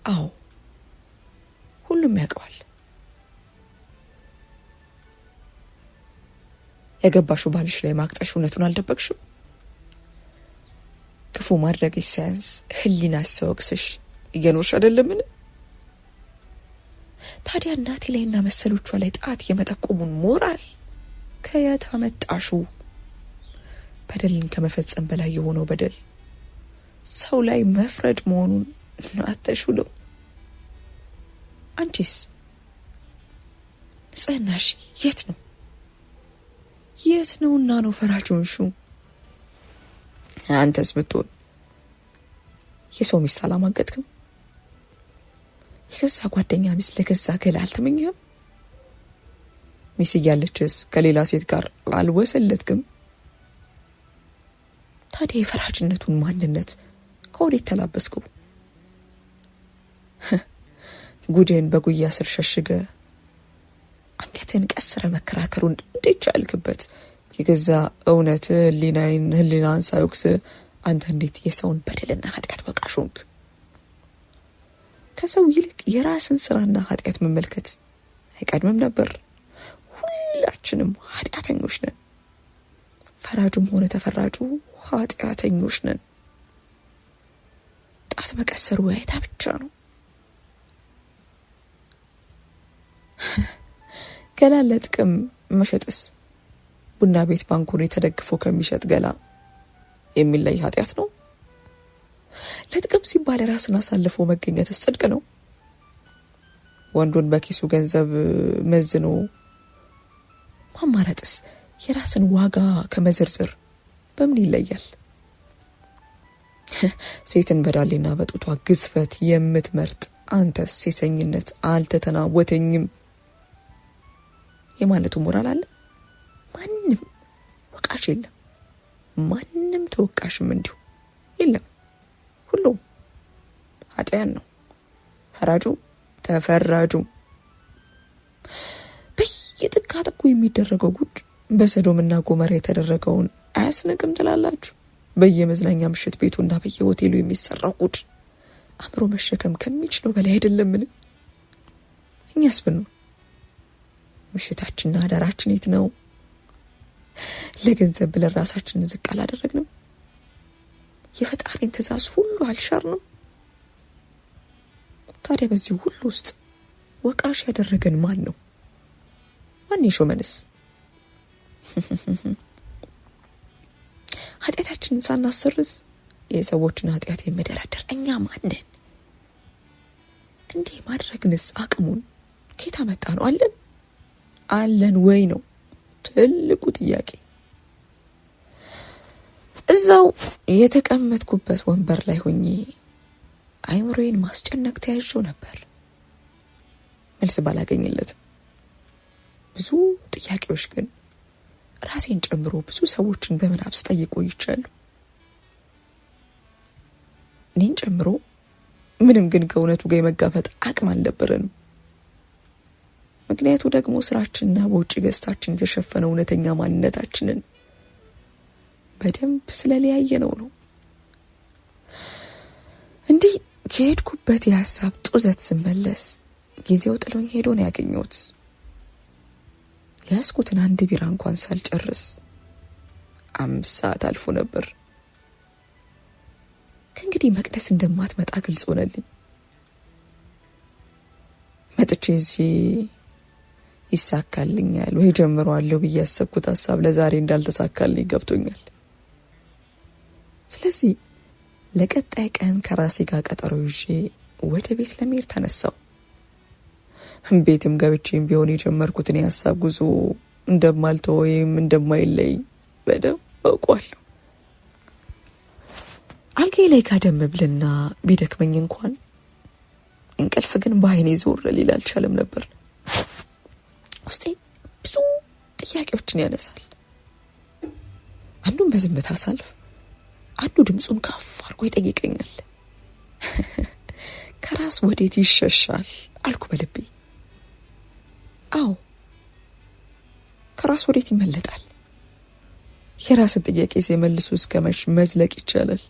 አዎ ሁሉም ያውቀዋል። የገባሽው ባልሽ ላይ ማቅጠሽ እውነቱን አልደበቅሽም። ክፉ ማድረግ ሳያንስ ህሊና ሲወቅስሽ እየኖርሽ አይደለምን? ታዲያ እናቴ ላይና መሰሎቿ ላይ ጣት የመጠቆሙን ሞራል ከየት አመጣሹ? በደልን ከመፈጸም በላይ የሆነው በደል ሰው ላይ መፍረድ መሆኑን አተሹለው። አንቺስ ንጽህናሽ የት ነው? የት ነውና ነው ፈራጆንሹ? አንተስ ብትሆን የሰው ሚስት አላማገጥክም? የገዛ ጓደኛ ሚስት ለገዛ ገላ አልተመኘህም? ሚስት እያለችስ ከሌላ ሴት ጋር አልወሰለትክም? ታዲያ የፈራጅነቱን ማንነት ከወዴት ተላበስከው? ጉድህን በጉያ ስር ሸሽገ አንገትን ቀስረ መከራከሩን እንዴት ቻልክበት? የገዛ እውነት ህሊናን ሳይወቅስ አንተ እንዴት የሰውን በደልና ኃጢአት ወቃሽ ሆንክ? ከሰው ይልቅ የራስን ስራና ኃጢአት መመልከት አይቀድምም ነበር? ሁላችንም ኃጢአተኞች ነን። ፈራጁም ሆነ ተፈራጁ ኃጢአተኞች ነን። ጣት መቀሰሩ አይታ ብቻ ነው። ገላ ለጥቅም መሸጥስ ቡና ቤት ባንኩን ተደግፎ ከሚሸጥ ገላ የሚለይ ኃጢአት ነው? ለጥቅም ሲባል ራስን አሳልፎ መገኘትስ ጽድቅ ነው? ወንዱን በኪሱ ገንዘብ መዝኖ ማማረጥስ የራስን ዋጋ ከመዘርዘር በምን ይለያል? ሴትን በዳሌና በጡቷ ግዝፈት የምትመርጥ አንተስ ሴሰኝነት አልተተናወተኝም የማለቱ ሞራል አለ? ማንም ወቃሽ የለም፣ ማንም ተወቃሽም እንዲሁ የለም። ሁሉም ኃጢያን ነው፣ ፈራጁ ተፈራጁ። በየጥጋ ጥጉ የሚደረገው ጉድ በሰዶምና ጎመራ የተደረገውን አያስንቅም ትላላችሁ? በየመዝናኛ ምሽት ቤቱና በየሆቴሉ የሚሰራው ጉድ አእምሮ መሸከም ከሚችለው በላይ አይደለምን? እኛስ ብንሆን ምሽታችንና አዳራችን የት ነው? ለገንዘብ ብለን ራሳችንን ዝቅ አላደረግንም? የፈጣሪን ትእዛዝ ሁሉ አልሻርንም? ታዲያ በዚህ ሁሉ ውስጥ ወቃሽ ያደረገን ማን ነው? ማን የሾመንስ? ኃጢአታችንን ሳናሰርዝ የሰዎችን ኃጢአት የሚደራደር እኛ ማንን? እንዲህ ማድረግንስ አቅሙን ከየት አመጣ ነው? አለን ወይ ነው ትልቁ ጥያቄ። እዛው የተቀመጥኩበት ወንበር ላይ ሆኜ አይምሮዬን ማስጨነቅ ተያይዤው ነበር። መልስ ባላገኝለትም ብዙ ጥያቄዎች ግን ራሴን ጨምሮ ብዙ ሰዎችን በምናብ ስጠይቅ ቆይቻለሁ። እኔን ጨምሮ ምንም ግን ከእውነቱ ጋር የመጋፈጥ አቅም አልነበረንም። ምክንያቱ ደግሞ ስራችንና በውጭ ገጽታችን የተሸፈነ እውነተኛ ማንነታችንን በደንብ ስለለያየ ነው። እንዲህ ከሄድኩበት የሀሳብ ጡዘት ስመለስ ጊዜው ጥሎኝ ሄዶ ነው ያገኘሁት። ያስኩትን አንድ ቢራ እንኳን ሳልጨርስ 5 ሰዓት አልፎ ነበር። ከእንግዲህ መቅደስ እንደማትመጣ ግልጽ ሆነልኝ። መጥቼ እዚህ ይሳካልኛል ወይ ጀምረዋለሁ ብዬ ያሰብኩት ሀሳብ ለዛሬ እንዳልተሳካልኝ ገብቶኛል። ስለዚህ ለቀጣይ ቀን ከራሴ ጋር ቀጠሮ ይዤ ወደ ቤት ለመሄድ ተነሳው። ቤትም ገብቼም ቢሆን የጀመርኩትን የሀሳብ ጉዞ እንደማልተው ወይም እንደማይለይ በደንብ አውቃለሁ። አልጋዬ ላይ ጋደም ብልና ቢደክመኝ እንኳን እንቅልፍ ግን በአይኔ ዞር ሊል አልቻለም ነበር። ውስጤ ብዙ ጥያቄዎችን ያነሳል። አንዱን በዝምታ ሳልፍ አንዱ ድምፁን ከፍ አድርጎ ይጠይቀኛል። ከራስ ወዴት ይሸሻል አልኩ በልቤ። አዎ ከራስ ወዴት ይመለጣል? የራስን ጥያቄ ሲመልሱ እስከ መች መዝለቅ ይቻላል?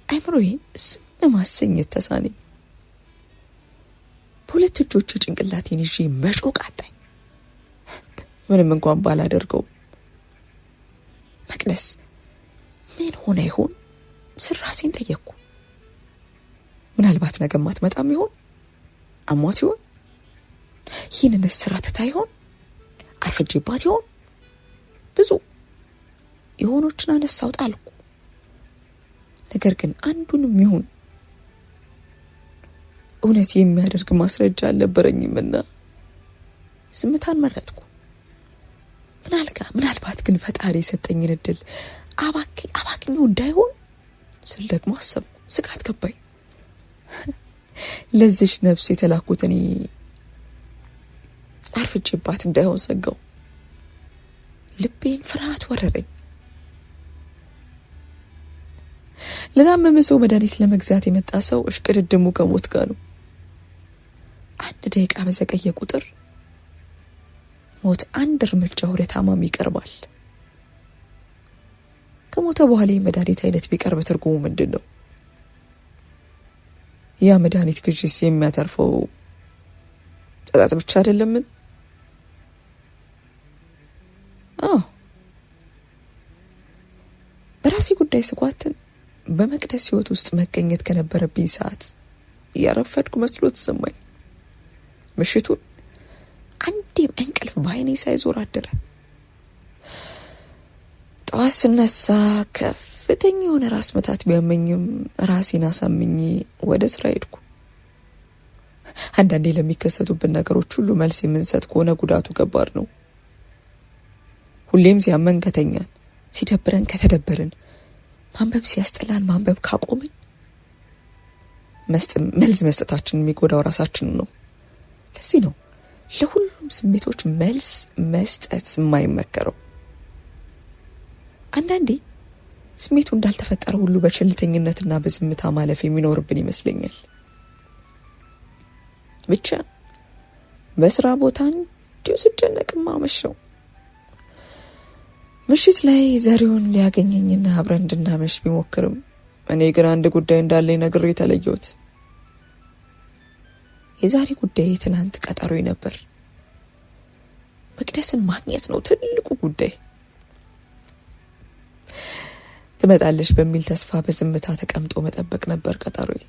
አይምሮዬን ዝም ማሰኘት ተሳነኝ። በሁለት እጆቼ ጭንቅላቴን ይዤ መጮህ ቃጣኝ። ምንም እንኳን ባላደርገው መቅደስ ምን ሆነ ይሆን ስል ራሴን ጠየቅኩ። ምናልባት ነገ ማትመጣም ይሆን? አሟት ይሆን? ይህንን ስራ ትታ ይሆን? አርፍጄባት ይሆን? ብዙ የሆኖችን አነሳው ጣልኩ። ነገር ግን አንዱንም ይሁን እውነት የሚያደርግ ማስረጃ አልነበረኝምና ዝምታን መረጥኩ። ምናልባት ግን ፈጣሪ የሰጠኝን እድል አባክኘው እንዳይሆን ስል ደግሞ አሰብኩ። ስጋት ገባኝ። ለዚች ነፍስ የተላኩት እኔ አርፍጄባት እንዳይሆን ሰጋው። ልቤን ፍርሃት ወረረኝ። ለታመመ ሰው መድኃኒት ለመግዛት የመጣ ሰው እሽቅድድሙ ከሞት ጋር ነው። 1 ደቂቃ በዘቀየ ቁጥር ሞት 1 እርምጃ ወደ ታማሚ ይቀርባል። ከሞተ በኋላ የመድኃኒት አይነት ቢቀርብ ትርጉሙ ምንድን ነው? ያ መድኃኒት ግዢስ የሚያተርፈው ጸጸት ብቻ አይደለምን? በራሴ ጉዳይ ስጓትን በመቅደስ ህይወት ውስጥ መገኘት ከነበረብኝ ሰዓት ያረፈድኩ መስሎ ተሰማኝ። ምሽቱን አንዴም እንቅልፍ በአይኔ ሳይዞር አደረ። ጠዋት ስነሳ ከፍተኛ የሆነ ራስ ምታት ቢያመኝም ራሴን አሳምኜ ወደ ስራ ሄድኩ። አንዳንዴ ለሚከሰቱብን ነገሮች ሁሉ መልስ የምንሰጥ ከሆነ ጉዳቱ ከባድ ነው። ሁሌም ሲያመን ከተኛን፣ ሲደብረን ከተደበርን፣ ማንበብ ሲያስጠላን ማንበብ ካቆምን መልስ መስጠታችንን የሚጎዳው ራሳችንን ነው። ለዚህ ነው ለሁሉም ስሜቶች መልስ መስጠት የማይመከረው። አንዳንዴ ስሜቱ እንዳልተፈጠረ ሁሉ በቸልተኝነትና በዝምታ ማለፍ የሚኖርብን ይመስለኛል። ብቻ በስራ ቦታ እንዲሁ ስጨነቅማ አመሸው። ምሽት ላይ ዘሪውን ሊያገኘኝና አብረን እንድናመሽ ቢሞክርም እኔ ግን አንድ ጉዳይ እንዳለኝ ነግሬ ተለየሁት። የዛሬ ጉዳይ ትናንት ቀጠሮ ነበር። መቅደስን ማግኘት ነው ትልቁ ጉዳይ። ትመጣለች በሚል ተስፋ በዝምታ ተቀምጦ መጠበቅ ነበር ቀጠሮዬ።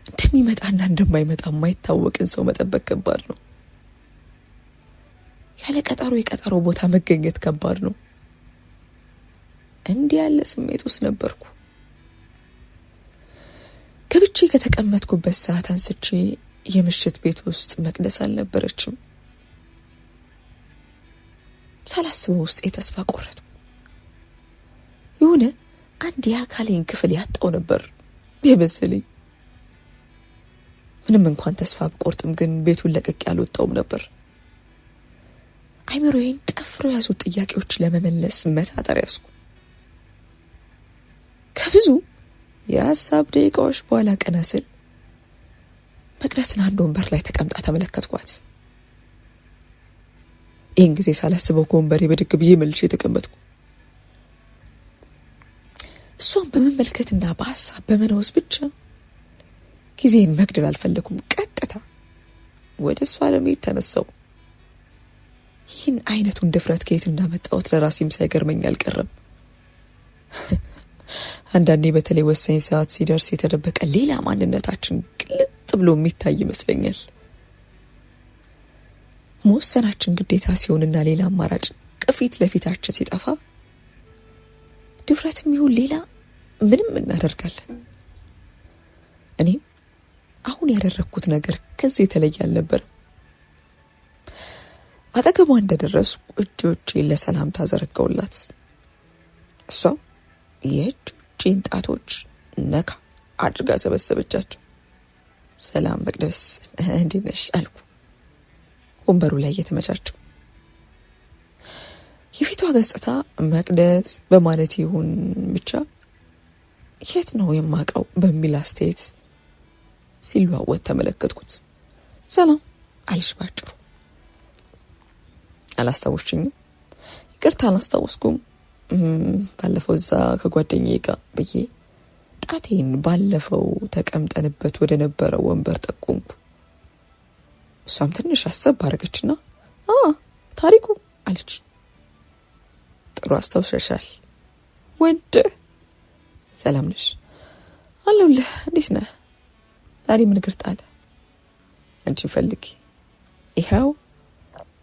እንደሚመጣና እንደማይመጣ የማይታወቅን ሰው መጠበቅ ከባድ ነው። ያለ ቀጠሮ የቀጠሮ ቦታ መገኘት ከባድ ነው። እንዲህ ያለ ስሜት ውስጥ ነበርኩ። ከብቼ ከተቀመጥኩበት ሰዓት አንስቼ የምሽት ቤት ውስጥ መቅደስ አልነበረችም። ሳላስበው ውስጥ የተስፋ ቆረጥኩ። የሆነ አንድ የአካሌን ክፍል ያጣው ነበር የመሰለኝ። ምንም እንኳን ተስፋ ብቆርጥም ግን ቤቱን ለቅቄ አልወጣውም ነበር። አይምሮዬን ጠፍሮ ያዙት ጥያቄዎች ለመመለስ መታጠር ያዝኩ። ከብዙ የሀሳብ ደቂቃዎች በኋላ ቀና ስል መቅደስን አንድ ወንበር ላይ ተቀምጣ ተመለከትኳት። ይህን ጊዜ ሳላስበው ከወንበሬ ብድግ ብዬ መልሼ ተቀመጥኩ። እሷን በመመልከትና በሀሳብ በመናወስ ብቻ ጊዜን መግደል አልፈለኩም። ቀጥታ ወደ እሷ ለመሄድ ተነሳው። ይህን አይነቱን ድፍረት ከየት እንዳመጣሁት ለራሴም ሳይገርመኝ አልቀረም። አንዳንዴ በተለይ ወሳኝ ሰዓት ሲደርስ የተደበቀ ሌላ ማንነታችን ግልጥ ብሎ የሚታይ ይመስለኛል። መወሰናችን ግዴታ ሲሆንና ሌላ አማራጭ ከፊት ለፊታችን ሲጠፋ ድፍረትም ይሁን ሌላ ምንም እናደርጋለን። እኔም አሁን ያደረኩት ነገር ከዚህ የተለየ አልነበረም። አጠገቧ እንደደረስኩ እጆቼን ለሰላምታ ዘረጋውላት። እሷ የእጆቼን ጣቶች ነካ አድርጋ ሰበሰበቻቸው። ሰላም መቅደስ፣ እንዴት ነሽ አልኩ ወንበሩ ላይ እየተመቻቸው። የፊቷ ገጽታ መቅደስ በማለት ይሁን ብቻ የት ነው የማውቀው በሚል አስተያየት ሲለዋወጥ ተመለከትኩት። ሰላም አለሽ ባጭሩ። አላስታወስሽኝም? ይቅርታ አላስታወስኩም። ባለፈው እዛ ከጓደኛዬ ጋር ብዬ ጣቴን ባለፈው ተቀምጠንበት ወደ ነበረው ወንበር ጠቆምኩ። እሷም ትንሽ አሰብ አረገችና ታሪኩ አለች። ጥሩ አስታውሰሻል። ወንድ ሰላም ነሽ? አለሁልህ። እንዴት ነህ? ዛሬ ምን ግርጣለ? አንቺን ፈልጊ ይኸው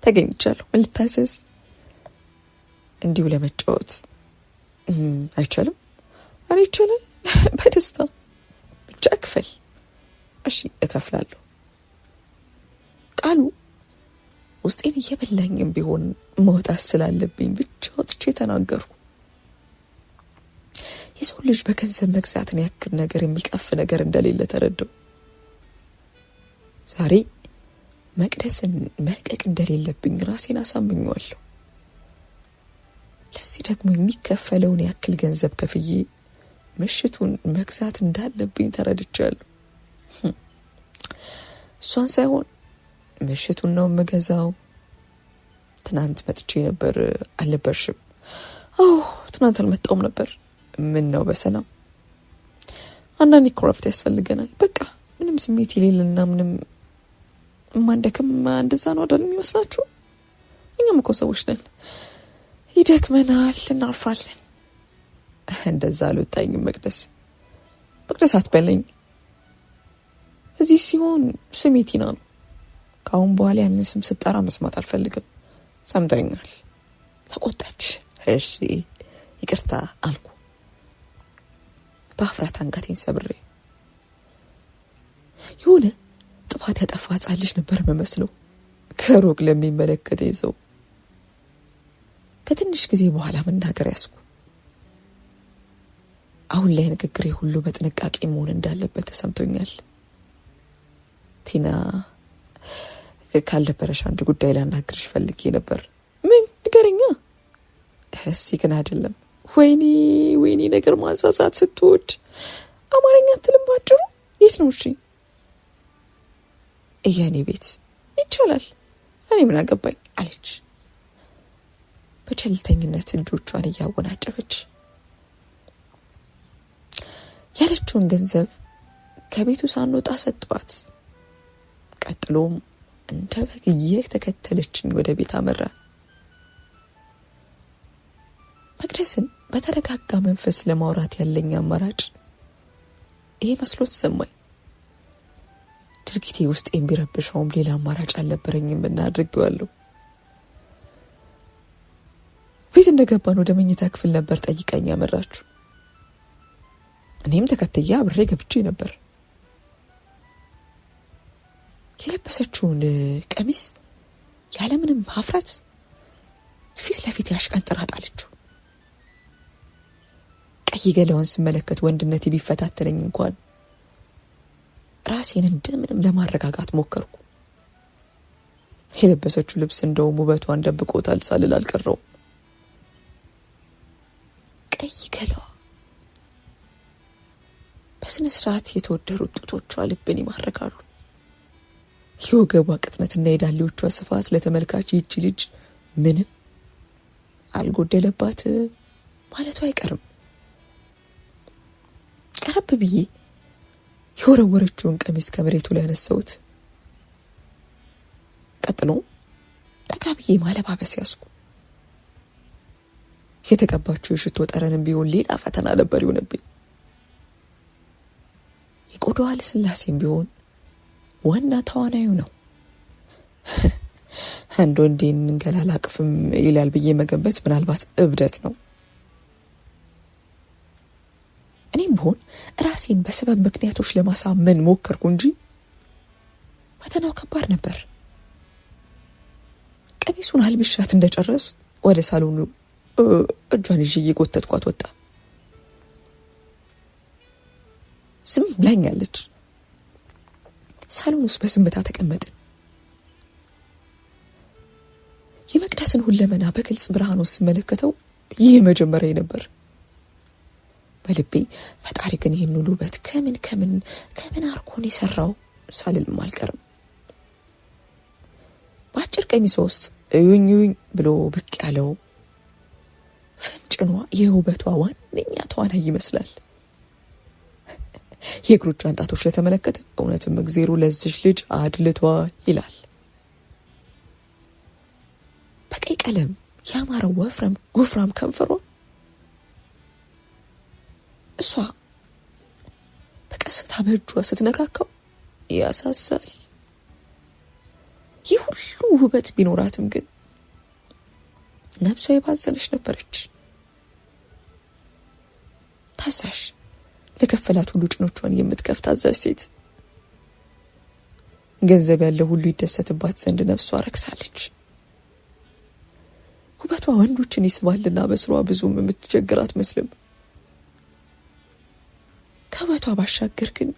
ተገኝቻለሁ። ምን ልታዘዝ? እንዲሁ ለመጫወት አይቻልም? አሬ ይቻላል፣ በደስታ ብቻ ክፈል። እሺ እከፍላለሁ። ቃሉ ውስጤን እየበላኝም ቢሆን መውጣት ስላለብኝ ብቻ ወጥቼ ተናገርኩ። የሰው ልጅ በገንዘብ መግዛትን ያክል ነገር የሚቀፍ ነገር እንደሌለ ተረዳው። ዛሬ መቅደስን መልቀቅ እንደሌለብኝ ራሴን አሳምኘዋለሁ። ለዚህ ደግሞ የሚከፈለውን ያክል ገንዘብ ከፍዬ ምሽቱን መግዛት እንዳለብኝ ተረድቻለሁ። እሷን ሳይሆን ምሽቱን ነው የምገዛው። ትናንት መጥቼ ነበር። አልነበርሽም? ትናንት አልመጣውም ነበር። ምን ነው በሰላም? አንዳንዴ ኮረፍት ያስፈልገናል። በቃ ምንም ስሜት የሌለና ምንም ማንደክም እንደዛ ነው አይደል የሚመስላችሁ? እኛም እኮ ሰዎች ነን፣ ይደክመናል፣ እናርፋለን። እንደዛ አልወጣኝም። መቅደስ አትበለኝ። እዚህ ሲሆን ስሜ ቲና ነው። ከአሁን በኋላ ያንን ስም ስጠራ መስማት አልፈልግም። ሰምተኛል። ተቆጣች። እሺ ይቅርታ አልኩ በአፍራት አንገቴን ሰብሬ። የሆነ ጥፋት ያጠፋ ሕፃን ልጅ ነበር መመስለው ከሩቅ ለሚመለከተኝ ሰው። ከትንሽ ጊዜ በኋላ መናገር ያስኩ። አሁን ላይ ንግግሬ ሁሉ በጥንቃቄ መሆን እንዳለበት ተሰምቶኛል። ቲና ካልደበረሽ አንድ ጉዳይ ላናግርሽ ፈልጌ ነበር። ምን ንገረኛ? እሺ ግን አይደለም። ወይኔ ነገር ማንሳሳት ስትወድ አማርኛ አትልም ባጭሩ። የት ነው? እሺ እያኔ ቤት ይቻላል። እኔ ምን አገባኝ አለች በቸልተኝነት እጆቿን እያወናጨፈች። ያለችውን ገንዘብ ከቤቱ ሳንወጣ ሰጥቷት፣ ቀጥሎም እንደ በግ እየተከተለችኝ ወደ ቤት አመራ። መቅደስን በተረጋጋ መንፈስ ለማውራት ያለኝ አማራጭ ይሄ መስሎ ተሰማኝ። ድርጊቴ ውስጤን ቢረብሸውም ሌላ አማራጭ አልነበረኝም እና አድርጌዋለሁ። ቤት እንደገባን ወደ መኝታ ክፍል ነበር ጠይቃኝ ያመራችሁ። እኔም ተከትያ አብሬ ገብቼ ነበር። የለበሰችውን ቀሚስ ያለምንም ሀፍረት ፊት ለፊት ያሽቀንጥራ ጣለችው። ቀይ ገላዋን ስመለከት ወንድነቴ ቢፈታተነኝ እንኳን ራሴን እንደምንም ለማረጋጋት ሞከርኩ። የለበሰችው ልብስ እንደውም ውበቷን ደብቆታል ሳልል አልቀረውም። ቀይ ገላዋ፣ በስነ ስርዓት የተወደሩ ጡቶቿ ልብን ይማርካሉ። የወገቧ ቅጥነትና የዳሌዎቿ ስፋት ለተመልካች ይህች ልጅ ምንም አልጎደለባት ማለቱ አይቀርም። ቀረብ ብዬ የወረወረችውን ቀሚስ ከመሬቱ ላይ ያነሳሁት። ቀጥሎ ጠጋ ብዬ ማለባበስ ያዝኩ። የተቀባችው የሽቶ ጠረንም ቢሆን ሌላ ፈተና ነበር ይሆንብኝ። የቆዳዋ ልስላሴም ቢሆን ዋና ተዋናዩ ነው። አንድ ወንዴን ገላላቅፍም ይላል ብዬ መገበት ምናልባት እብደት ነው። እኔም ብሆን ራሴን በሰበብ ምክንያቶች ለማሳመን ሞከርኩ እንጂ ፈተናው ከባድ ነበር። ቀሚሱን አልብሻት እንደጨረሱ ወደ ሳሎኑ እጇን ይዤ እየጎተትኳት ወጣ። ዝም ብላኛለች። ሳሎን ውስጥ በዝምታ ተቀመጥን። የመቅደስን ሁለመና በግልጽ ብርሃን ውስጥ ስመለከተው ይህ መጀመሪያ ነበር። በልቤ ፈጣሪ ግን ይህን ሁሉ ውበት ከምን አርኮን የሰራው ሳልልም አልቀርም። በአጭር ቀሚሷ ውስጥ እዩኝ ብሎ ብቅ ያለው ፍንጭኗ የውበቷ ዋነኛ ተዋናይ ይመስላል። የእግሮቿን ጣቶች ለተመለከተ እውነትም እግዜሩ ለዚች ልጅ አድልቷል ይላል። በቀይ ቀለም ያማረው ወፍራም ከንፈሯ እሷ በቀስታ በእጇ ስትነካካው ያሳሳል። ይህ ሁሉ ውበት ቢኖራትም ግን ነፍሷ የባዘነች ነበረች። ታዛዥ፣ ለከፈላት ሁሉ ጭኖቿን የምትከፍት ታዛዥ ሴት። ገንዘብ ያለው ሁሉ ይደሰትባት ዘንድ ነፍሷ ረክሳለች። ውበቷ ወንዶችን ይስባልና በስሯ ብዙም የምትቸግር አትመስልም። ከውበቷ ባሻገር ግን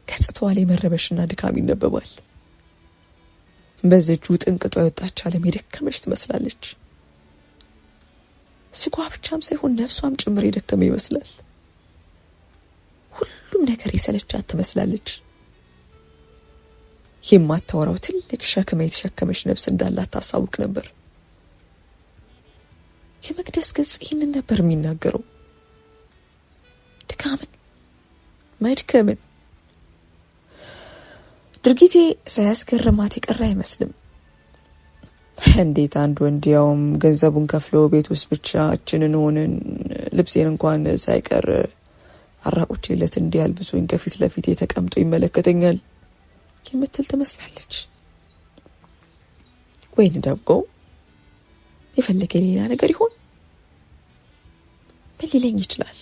ገጽታዋ ላይ መረበሽና ድካም ይነበባል። በዘጁ ጥንቅጧ የወጣች ዓለም የደከመች ትመስላለች። ስጓ ብቻም ሳይሆን ነፍሷም ጭምር የደከመ ይመስላል። ሁሉም ነገር የሰለቻት ትመስላለች። የማታወራው ትልቅ ሸክም የተሸከመች ነፍስ እንዳላት ታሳውቅ ነበር። የመቅደስ ገጽ ይህንን ነበር የሚናገረው። ድካምን፣ መድከምን። ድርጊቴ ሳያስገርማት የቀረ አይመስልም። እንዴት አንድ ወንድ ያውም ገንዘቡን ከፍሎ ቤት ውስጥ ብቻችንን ሆነን ልብሴን እንኳን ሳይቀር አራቆቼለት እንዲያል ብዙኝ ከፊት ለፊት ተቀምጦ ይመለከተኛል የምትል ትመስላለች። ወይን ደግሞ የፈለገ ሌላ ነገር ይሆን? ምን ሊለኝ ይችላል?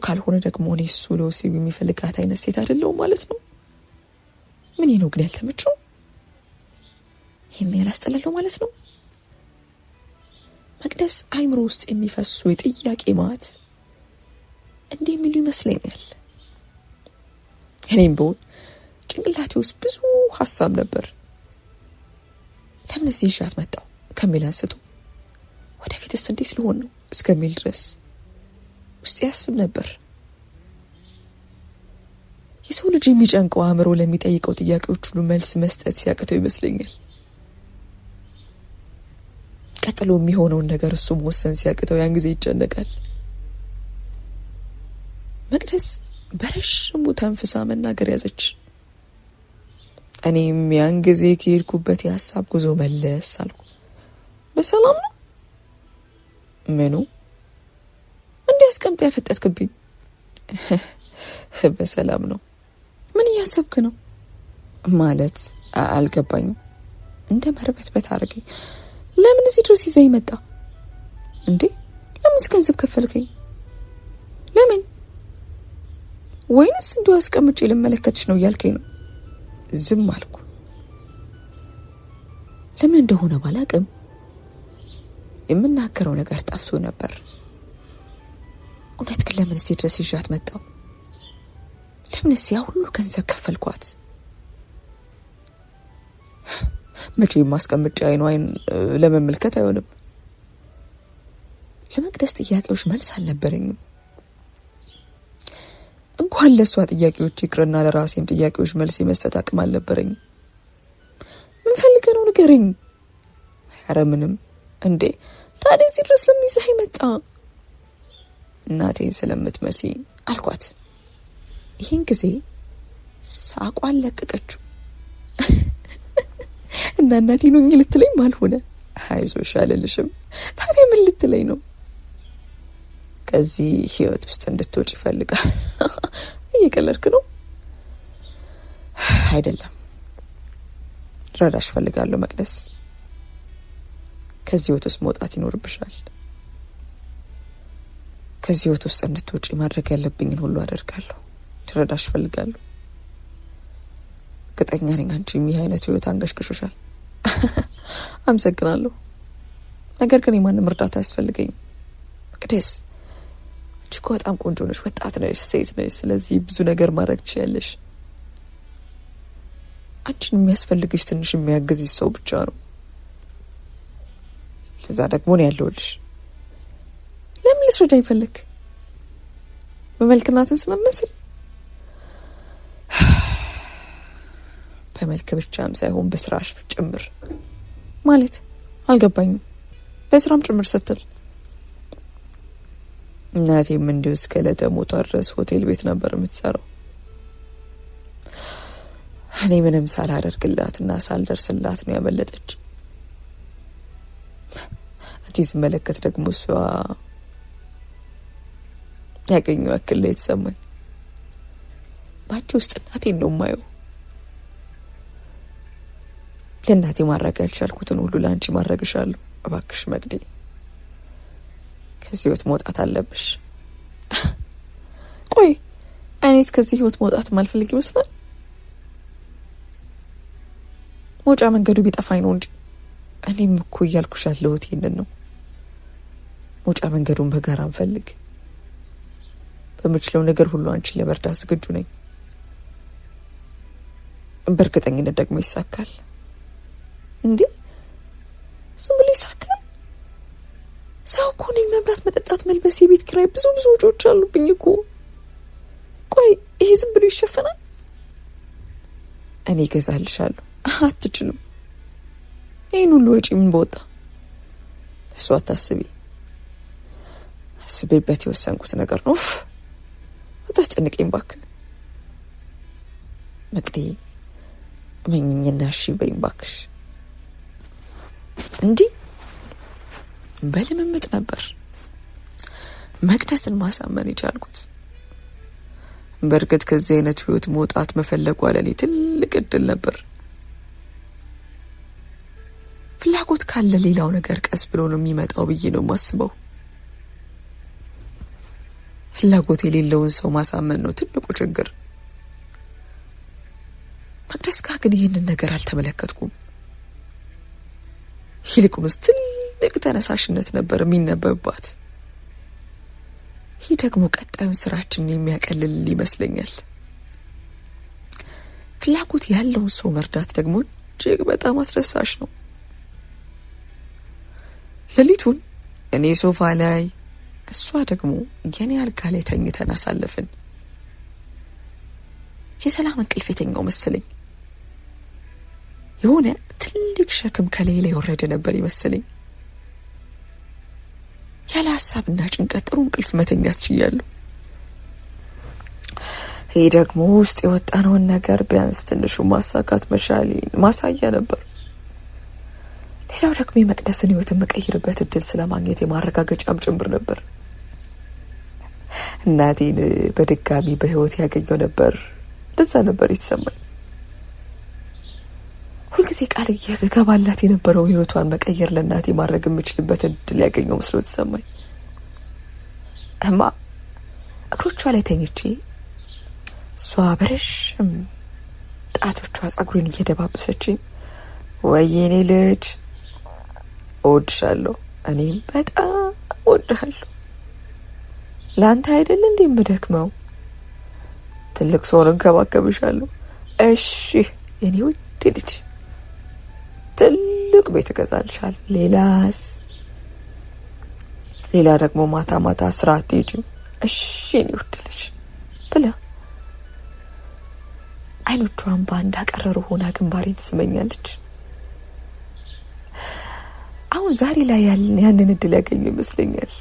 ካልሆነ ደግሞ እኔ እሱ ለወሲብ የሚፈልጋት አይነት ሴት አይደለሁም ማለት ነው። ምን ነው ግን ያልተመቸው? ይህን ያላስጠላለው ማለት ነው። መቅደስ አይምሮ ውስጥ የሚፈሱ የጥያቄ ማት እንዲህ የሚሉ ይመስለኛል። እኔም ብሆን ጭንቅላቴ ውስጥ ብዙ ሀሳብ ነበር። ለምን እዚህ ይዣት መጣሁ ከሚል አንስቶ ወደፊትስ እንዴት ልሆን ነው እስከሚል ድረስ ውስጥ ያስብ ነበር። የሰው ልጅ የሚጨንቀው አእምሮ ለሚጠይቀው ጥያቄዎች ሁሉ መልስ መስጠት ሲያቅተው ይመስለኛል። ቀጥሎ የሚሆነውን ነገር እሱ መወሰን ሲያቅተው ያን ጊዜ ይጨነቃል። መቅደስ በረዥሙ ተንፍሳ መናገር ያዘች። እኔም ያን ጊዜ ከሄድኩበት የሀሳብ ጉዞ መለስ አልኩ። በሰላም ነው? ምኑ እንዲያስቀምጥ ያፈጠጥክብኝ? በሰላም ነው። ምን እያሰብክ ነው? ማለት አልገባኝም። እንደ መርበትበት አድርገኝ። ለምን እዚህ ድረስ ይዘኝ መጣ እንዴ? ለምን ገንዘብ ከፈልከኝ? ለምን? ወይንስ እንዲሁ አስቀምጬ ልመለከትሽ ነው እያልከኝ ነው? ዝም አልኩ። ለምን እንደሆነ ባላቅም የምናገረው ነገር ጠፍቶ ነበር። እውነት ግን ለምን እዚህ ድረስ ይዣት መጣው? ለምንስ ያ ሁሉ ገንዘብ ከፈልኳት? መቼም ማስቀምጬ አይን ለመመልከት አይሆንም። ለመቅደስ ጥያቄዎች መልስ አልነበረኝም። እንኳን ለሷ ጥያቄዎች ይቅርና ለራሴም ጥያቄዎች መልስ የመስጠት አቅም አልነበረኝም። ምን ፈልገህ ነው ንገረኝ። ኧረ ምንም። እንዴ ታዲያ እዚህ ድረስ ለምን ይዘኸኝ መጣ? እናቴን ስለምትመሲ አልኳት። ይህን ጊዜ ሳቋን ለቀቀችው እና እናቴ ነው ልትለኝ ማልሆነ። አይዞሽ አልልሽም። ታዲያ ምን ልትለኝ ነው? ከዚህ ህይወት ውስጥ እንድትወጪ ይፈልጋል። እየቀለድክ ነው? አይደለም፣ ረዳሽ ፈልጋለሁ መቅደስ። ከዚህ ህይወት ውስጥ መውጣት ይኖርብሻል። ከዚህ ህይወት ውስጥ እንድትወጪ ማድረግ ያለብኝን ሁሉ አደርጋለሁ። ረዳሽ ፈልጋለሁ። እርግጠኛ ነኝ አንቺም ይህ አይነቱ ህይወት አንገሽግሾሻል። አመሰግናለሁ። ነገር ግን የማንም እርዳታ አያስፈልገኝም መቅደስ። አንቺ እኮ በጣም ቆንጆ ነሽ፣ ወጣት ነሽ፣ ሴት ነሽ። ስለዚህ ብዙ ነገር ማድረግ ትችያለሽ። አንቺን የሚያስፈልግሽ ትንሽ የሚያግዝሽ ሰው ብቻ ነው። ለዛ ደግሞ ነው ያለውልሽ። ለምን ልትረዳኝ ፈለክ? በመልክናትን ስለምመስል? በመልክ ብቻም ሳይሆን በስራሽ ጭምር። ማለት አልገባኝም። በስራም ጭምር ስትል? እናቴም እንዲሁ እስከ ዕለተ ሞቷ ድረስ ሆቴል ቤት ነበር የምትሰራው። እኔ ምንም ሳላደርግላትና ሳልደርስላት ነው ያመለጠች። አንቺ ስመለከት ደግሞ እሷ ያገኘው ያክል ላይ የተሰማኝ። ባንቺ ውስጥ እናቴን ነው የማየው። ለእናቴ ማድረግ ያልቻልኩትን ሁሉ ለአንቺ ማድረግሻለሁ። እባክሽ መቅዴ፣ ከዚህ ህይወት መውጣት አለብሽ። ቆይ እኔስ ከዚህ ህይወት መውጣት ማልፈልግ ይመስላል? መውጫ መንገዱ ቢጠፋኝ ነው እንጂ። እኔም እኮ እያልኩሽ ያለሁት ይሄንን ነው። መውጫ መንገዱን በጋራ እንፈልግ። በምችለው ነገር ሁሉ አንቺን ለመርዳት ዝግጁ ነኝ። በእርግጠኝነት ደግሞ ይሳካል። እንዴ ዝም ብሎ ይሳካል? ሰው እኮ ነኝ። መብላት፣ መጠጣት፣ መልበስ፣ የቤት ኪራይ፣ ብዙ ወጪዎች አሉብኝ እኮ። ቆይ ይሄ ዝም ብሎ ይሸፈናል? እኔ እገዛልሻለሁ። አትችልም። ይሄን ሁሉ ወጪ ምን በወጣ? ለሱ አታስቢ። አስቤበት የወሰንኩት ነገር ነው። አታስጨንቀኝ እባክህ መቅዴ። እመኝኝና እሺ በይኝ እባክሽ። እንዲህ በልምምጥ ነበር መቅደስን ማሳመን የቻልኩት። በእርግጥ ከዚህ አይነት ህይወት መውጣት መፈለጓ ለኔ ትልቅ እድል ነበር። ፍላጎት ካለ ሌላው ነገር ቀስ ብሎ ነው የሚመጣው ብዬ ነው የማስበው። ፍላጎት የሌለውን ሰው ማሳመን ነው ትልቁ ችግር። መቅደስ ጋር ግን ይህንን ነገር አልተመለከትኩም። ይልቁንስ ትልቅ ተነሳሽነት ነበር የሚነበብባት። ይህ ደግሞ ቀጣዩን ስራችንን የሚያቀልል ይመስለኛል። ፍላጎት ያለውን ሰው መርዳት ደግሞ እጅግ በጣም አስደሳች ነው። ሌሊቱን እኔ ሶፋ ላይ፣ እሷ ደግሞ የኔ አልጋ ላይ ተኝተን አሳለፍን። የሰላም እንቅልፍ የተኛው መሰለኝ። የሆነ ትልቅ ሸክም ከላይ ላይ ወረደ ነበር ይመስለኝ። ያለ ሀሳብና ጭንቀት ጥሩ እንቅልፍ መተኛት ችያለሁ። ይህ ደግሞ ውስጥ የወጣነውን ነገር ቢያንስ ትንሹ ማሳካት መቻሌን ማሳያ ነበር። ሌላው ደግሞ የመቅደስን ህይወት የምቀይርበት እድል ስለማግኘት የማረጋገጫም ጭምር ነበር። እናቴን በድጋሚ በህይወት ያገኘው ነበር። ደዛ ነበር የተሰማኝ። ሁልጊዜ ቃል እየገባላት የነበረው ህይወቷን መቀየር ለእናቴ ማድረግ የምችልበት እድል ያገኘው መስሎ ተሰማኝ። እማ እግሮቿ ላይ ተኝቼ እሷ በረሽም ጣቶቿ ጸጉሬን እየደባበሰችኝ ወይኔ ልጅ እወድሻለሁ፣ እኔም በጣም እወድሃለሁ፣ ላንተ አይደል እንዴ የምደክመው? ትልቅ ሰው እንከባከብሻለሁ። እሺ የኔ ውድ ልጅ፣ ትልቅ ቤት እገዛልሻለሁ። ሌላስ? ሌላ ደግሞ ማታ ማታ ስራ አትሄጂም? እሺ የኔ ውድ ልጅ ብላ አይኖቿን ባንድ አቀረሩ ሆና ግንባሬን ትስመኛለች። አሁን ዛሬ ላይ ያንን እድል ያገኘው ይመስለኛል።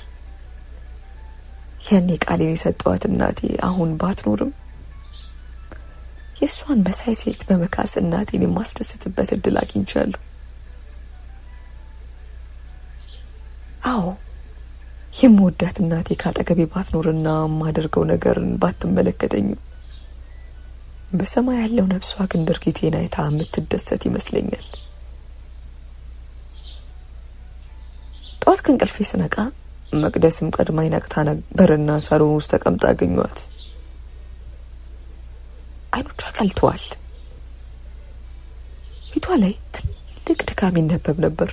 ያኔ ቃሌን የሰጠዋት እናቴ አሁን ባትኖርም የእሷን መሳይ ሴት በመካስ እናቴን የማስደስትበት እድል አግኝቻለሁ። አዎ የምወዳት እናቴ ካጠገቤ ባትኖርና የማደርገው ነገርን ባትመለከተኝም በሰማይ ያለው ነፍሷ ግን ድርጊቴን አይታ የምትደሰት ይመስለኛል። ጠዋት ከእንቅልፌ ስነቃ መቅደስም ቀድማኝ ነቅታ ነበርና ሳሎን ውስጥ ተቀምጣ አገኘኋት። አይኖቿ ቀልተዋል። ፊቷ ላይ ትልቅ ድካም ይነበብ ነበር።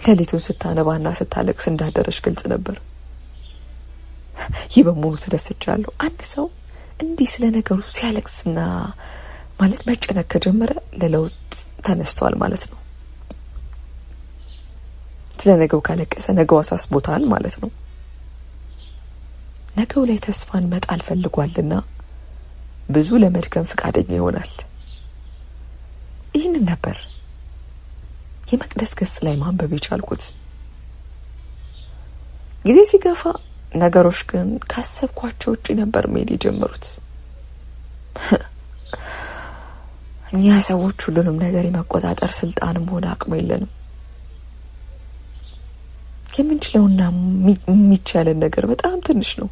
ሌሊቱን ስታነባና ስታለቅስ እንዳደረሽ ግልጽ ነበር። ይህ በሙሉ ተደስቻለሁ። አንድ ሰው እንዲህ ስለ ነገሩ ሲያለቅስና ማለት መጨነቅ ከጀመረ ለለውጥ ተነስቷል ማለት ነው። ስለ ነገው ካለቀሰ ነገው አሳስቦታል ማለት ነው። ነገው ላይ ተስፋን መጣል ፈልጓልና ብዙ ለመድከም ፈቃደኛ ይሆናል። ይህንን ነበር የመቅደስ ገጽ ላይ ማንበብ የቻልኩት። ጊዜ ሲገፋ ነገሮች ግን ካሰብኳቸው ውጪ ነበር መሄድ የጀመሩት። እኛ ሰዎች ሁሉንም ነገር የመቆጣጠር ስልጣንም ሆነ አቅሙ የለንም። የምንችለውና የሚቻለን ነገር በጣም ትንሽ ነው።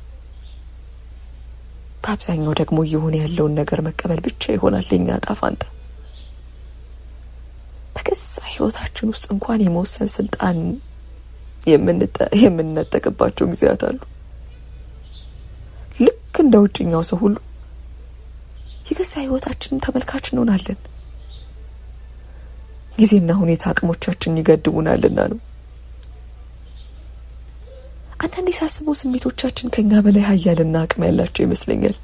በአብዛኛው ደግሞ እየሆነ ያለውን ነገር መቀበል ብቻ ይሆናል የኛ ዕጣ ፈንታ። በገዛ ህይወታችን ውስጥ እንኳን የመወሰን ስልጣን የምንነጠቅባቸው ጊዜያት አሉ። ልክ እንደ ውጭኛው ሰው ሁሉ የገዛ ህይወታችንን ተመልካች እንሆናለን። ጊዜና ሁኔታ አቅሞቻችንን ይገድቡናልና ነው። አንዳንዴ ሳስበው ስሜቶቻችን ከኛ በላይ ኃያልና አቅም ያላቸው ይመስለኛል።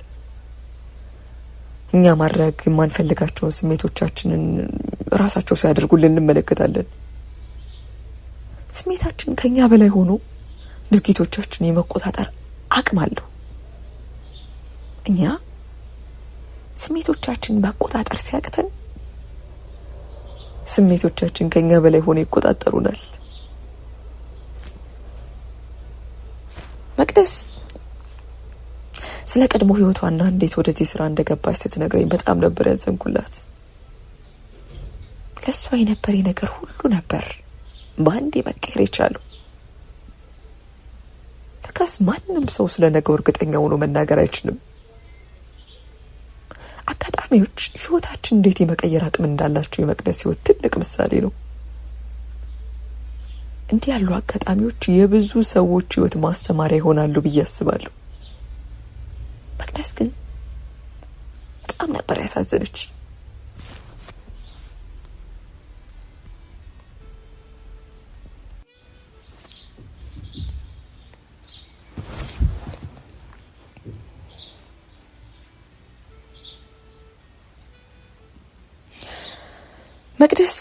እኛ ማድረግ የማንፈልጋቸውን ስሜቶቻችንን ራሳቸው ሲያደርጉልን እንመለከታለን። ስሜታችን ከኛ በላይ ሆኖ ድርጊቶቻችን የመቆጣጠር አቅም አለው። እኛ ስሜቶቻችን መቆጣጠር ሲያቅተን ስሜቶቻችን ከኛ በላይ ሆኖ ይቆጣጠሩናል። መቅደስ ስለ ቀድሞ ህይወቷና እንዴት ወደዚህ ስራ እንደገባች ስትነግረኝ በጣም ነበር ያዘንኩላት። ለሷ የነበረ ነገር ሁሉ ነበር በአንዴ መቀየር የቻለው። ለካስ ማንም ሰው ስለ ነገው እርግጠኛ ሆኖ መናገር አይችልም። አጋጣሚዎች ህይወታችን እንዴት የመቀየር አቅም እንዳላቸው የመቅደስ ህይወት ትልቅ ምሳሌ ነው። እንዲህ ያሉ አጋጣሚዎች የብዙ ሰዎች ህይወት ማስተማሪያ ይሆናሉ ብዬ አስባለሁ። መቅደስ ግን በጣም ነበር ያሳዘነች። መቅደስ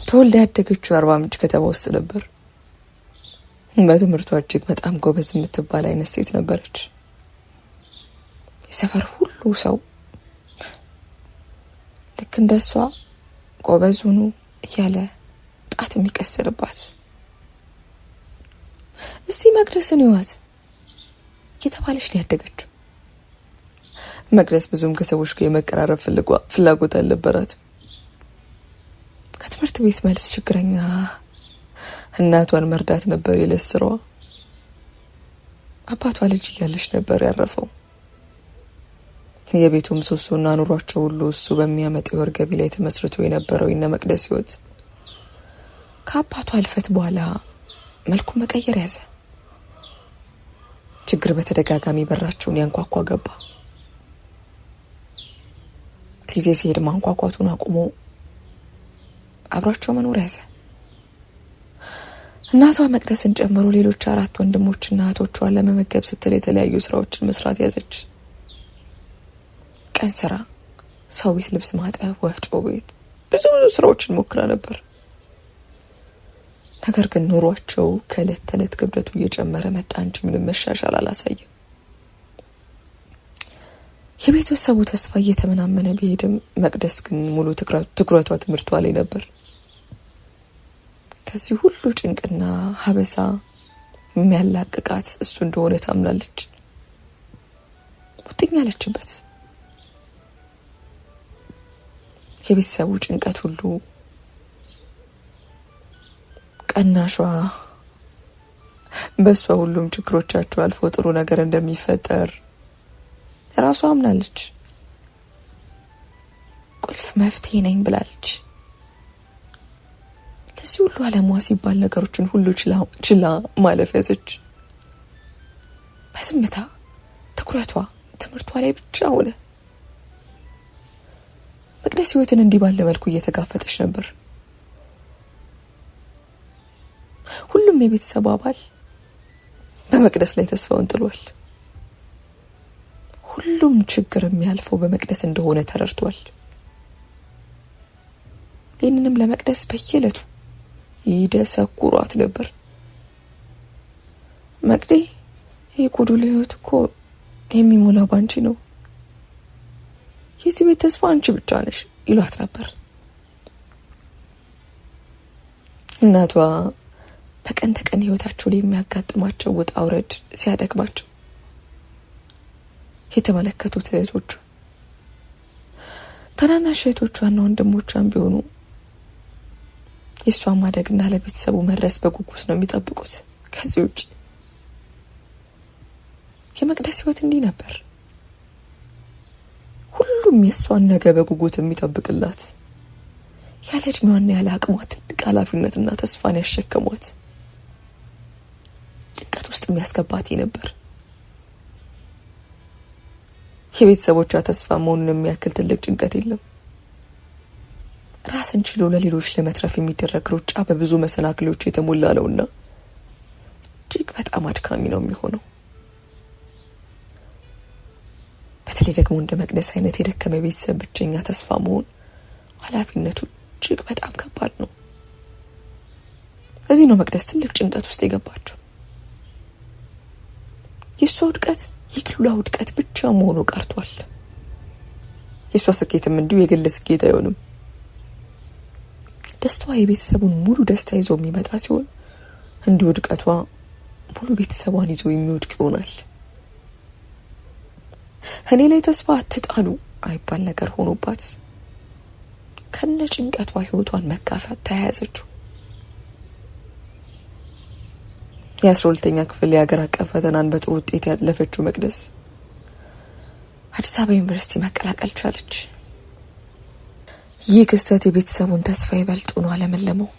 ተወልዳ ያደገችው አርባ ምንጭ ከተማ ውስጥ ነበር። በትምህርቷ እጅግ በጣም ጎበዝ የምትባል አይነት ሴት ነበረች። የሰፈር ሁሉ ሰው ልክ እንደሷ ጎበዝ ሁኑ እያለ ጣት የሚቀስርባት፣ እስቲ መቅደስን ይዋት እየተባለች ነው ያደገችው። መቅደስ ብዙም ከሰዎች ጋር የመቀራረብ ፍላጎት አልነበራትም። ከትምህርት ቤት መልስ ችግረኛ እናቷን መርዳት ነበር የዕለት ስራዋ። አባቷ ልጅ እያለች ነበር ያረፈው። የቤቱ ምሰሶና ኑሯቸው ሁሉ እሱ በሚያመጣው የወር ገቢ ላይ ተመስርቶ የነበረው የነ መቅደስ ህይወት ከአባቷ ህልፈት በኋላ መልኩ መቀየር ያዘ። ችግር በተደጋጋሚ በራቸውን ያንኳኳ ገባ። ጊዜ ሲሄድ ማንኳኳቱን አቁሞ አብሯቸው መኖር ያዘ። እናቷ መቅደስን ጨምሮ ሌሎች 4 ወንድሞችና እህቶቿን ለመመገብ ስትል የተለያዩ ስራዎችን መስራት ያዘች። ቀን ስራ፣ ሰው ቤት ልብስ ማጠብ፣ ወፍጮ ቤት፣ ብዙ ስራዎችን ሞክራ ነበር። ነገር ግን ኑሯቸው ከዕለት ተዕለት ክብደቱ እየጨመረ መጣ እንጂ ምንም መሻሻል አላሳየም። የቤተሰቡ ተስፋ እየተመናመነ ቢሄድም መቅደስ ግን ሙሉ ትኩረቷ ትምህርቷ ላይ ነበር። ከዚህ ሁሉ ጭንቅና ሀበሳ የሚያላቅቃት እሱ እንደሆነ ታምናለች። ሙጥኝ አለችበት። የቤተሰቡ ጭንቀት ሁሉ ቀናሿ በሷ ሁሉም ችግሮቻቸው አልፎ ጥሩ ነገር እንደሚፈጠር ራሷ አምናለች። ቁልፍ መፍትሄ ነኝ ብላለች። ለዚህ ሁሉ ዓለሟ ሲባል ነገሮችን ሁሉ ችላ ማለፍ ያዘች። በዝምታ ትኩረቷ ትምህርቷ ላይ ብቻ ሆነ። መቅደስ ህይወትን እንዲህ ባለ መልኩ እየተጋፈጠች ነበር። ሁሉም የቤተሰቡ አባል በመቅደስ ላይ ተስፋውን ጥሏል። ሁሉም ችግር የሚያልፈው በመቅደስ እንደሆነ ተረድቷል። ይህንንም ለመቅደስ በየዕለቱ ይደሰኩሯት ነበር። መቅዴ ይህ ጎዶሎ ህይወት እኮ የሚሞላው ባንቺ ነው፣ የዚህ ቤት ተስፋ አንቺ ብቻ ነሽ ይሏት ነበር። እናቷ በቀን ተቀን ህይወታቸው ላይ የሚያጋጥማቸው ውጣ ውረድ ሲያደክማቸው የተመለከቱት እህቶቹ ታናናሽ እህቶቿና ወንድሞቿን ቢሆኑ የሷን ማደግና ለቤተሰቡ መድረስ በጉጉት ነው የሚጠብቁት። ከዚህ ውጭ የመቅደስ ህይወት እንዲህ ነበር። ሁሉም የሷን ነገ በጉጉት የሚጠብቅላት፣ ያለ እድሜዋና ያለ አቅሟ ትልቅ ኃላፊነትና ተስፋን ያሸከሟት፣ ጭንቀት ውስጥ የሚያስገባት ነበር። የቤተሰቦቿ ተስፋ መሆኑን የሚያክል ትልቅ ጭንቀት የለም። ራስን ችሎ ለሌሎች ለመትረፍ የሚደረግ ሩጫ በብዙ መሰናክሎች የተሞላ ነውና እጅግ በጣም አድካሚ ነው የሚሆነው። በተለይ ደግሞ እንደ መቅደስ አይነት የደከመ ቤተሰብ ብቸኛ ተስፋ መሆን ኃላፊነቱ እጅግ በጣም ከባድ ነው። ለዚህ ነው መቅደስ ትልቅ ጭንቀት ውስጥ የገባችው። የሷ ውድቀት የክሉላ ውድቀት ብቻ መሆኑ ቀርቷል። የሷ ስኬትም እንዲሁ የግል ስኬት አይሆንም። ደስታዋ የቤተሰቡን ሙሉ ደስታ ይዞ የሚመጣ ሲሆን እንዲሁ ውድቀቷ ሙሉ ቤተሰቧን ይዞ የሚወድቅ ይሆናል። እኔ ላይ ተስፋ አትጣሉ አይባል ነገር ሆኖባት ከነ ጭንቀቷ ህይወቷን መጋፋት ተያያዘችው። የ12ኛ ክፍል የሀገር አቀፍ ፈተናን በጥሩ ውጤት ያለፈችው መቅደስ አዲስ አበባ ዩኒቨርሲቲ መቀላቀል ቻለች። ይህ ክስተት የቤተሰቡን ተስፋ ይበልጥ ሆኖ አለመለመው።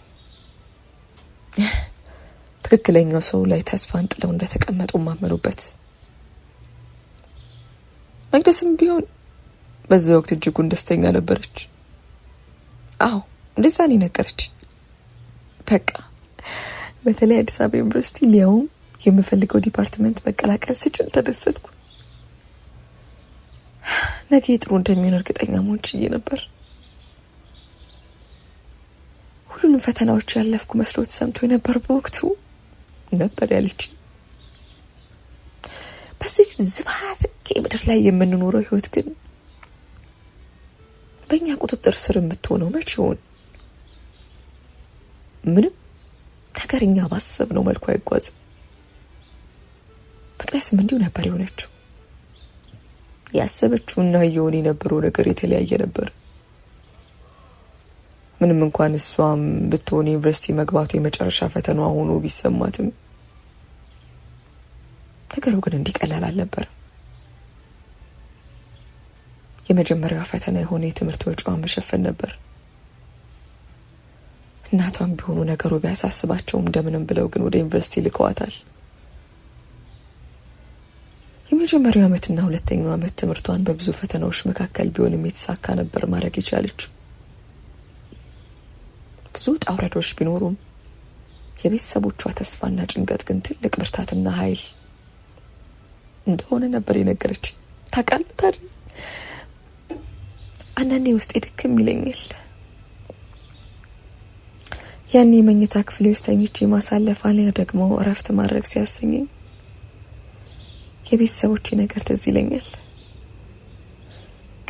ትክክለኛው ሰው ላይ ተስፋን ጥለው እንደተቀመጡ ማመኑበት። መቅደስም ቢሆን በዚህ ወቅት እጅጉን ደስተኛ ነበረች። አዎ እንደዛ ነው ነገረች። በቃ በተለይ አዲስ አበባ ዩኒቨርሲቲ ሊያውም የምፈልገው ዲፓርትመንት መቀላቀል ስችል ተደሰትኩ። ነገ ጥሩ እንደሚሆን እርግጠኛ መሆን ችዬ ነበር። ሁሉንም ፈተናዎች ያለፍኩ መስሎ ተሰምቶ ነበር በወቅቱ ነበር ያለች። በዚህ ዝባዝቄ ምድር ላይ የምንኖረው ህይወት ግን በእኛ ቁጥጥር ስር የምትሆነው መቼ ይሆን? ምንም ነገርኛ ባሰብነው መልኩ አይጓዝም። መቅደስም እንዲሁ ነበር የሆነችው። ያሰበችውና የሆነ የነበረው ነገር የተለያየ ነበር። ምንም እንኳን እሷም ብትሆን ዩኒቨርሲቲ መግባቱ የመጨረሻ ፈተናዋ ሆኖ ቢሰማትም ነገሩ ግን እንዲቀላል አልነበረም። የመጀመሪያዋ ፈተና የሆነ የትምህርት ወጪዋን መሸፈን ነበር። እናቷም ቢሆኑ ነገሩ ቢያሳስባቸውም እንደምንም ብለው ግን ወደ ዩኒቨርሲቲ ልከዋታል። የመጀመሪያው ዓመትና ሁለተኛው ዓመት ትምህርቷን በብዙ ፈተናዎች መካከል ቢሆንም የተሳካ ነበር ማድረግ የቻለችው። ብዙ ጣውረዶች ቢኖሩም የቤተሰቦቿ ተስፋና ጭንቀት ግን ትልቅ ብርታትና ኃይል እንደሆነ ነበር የነገረች። ታውቃለህ፣ አንዳንዴ ውስጤ ድክም ይለኛል። ያኔ መኝታ ክፍሌ ውስጥ ተኝቼ ማሳለፍ አለያ ደግሞ እረፍት ማድረግ ሲያሰኘኝ የቤተሰቦቼ ነገር ትዝ ይለኛል።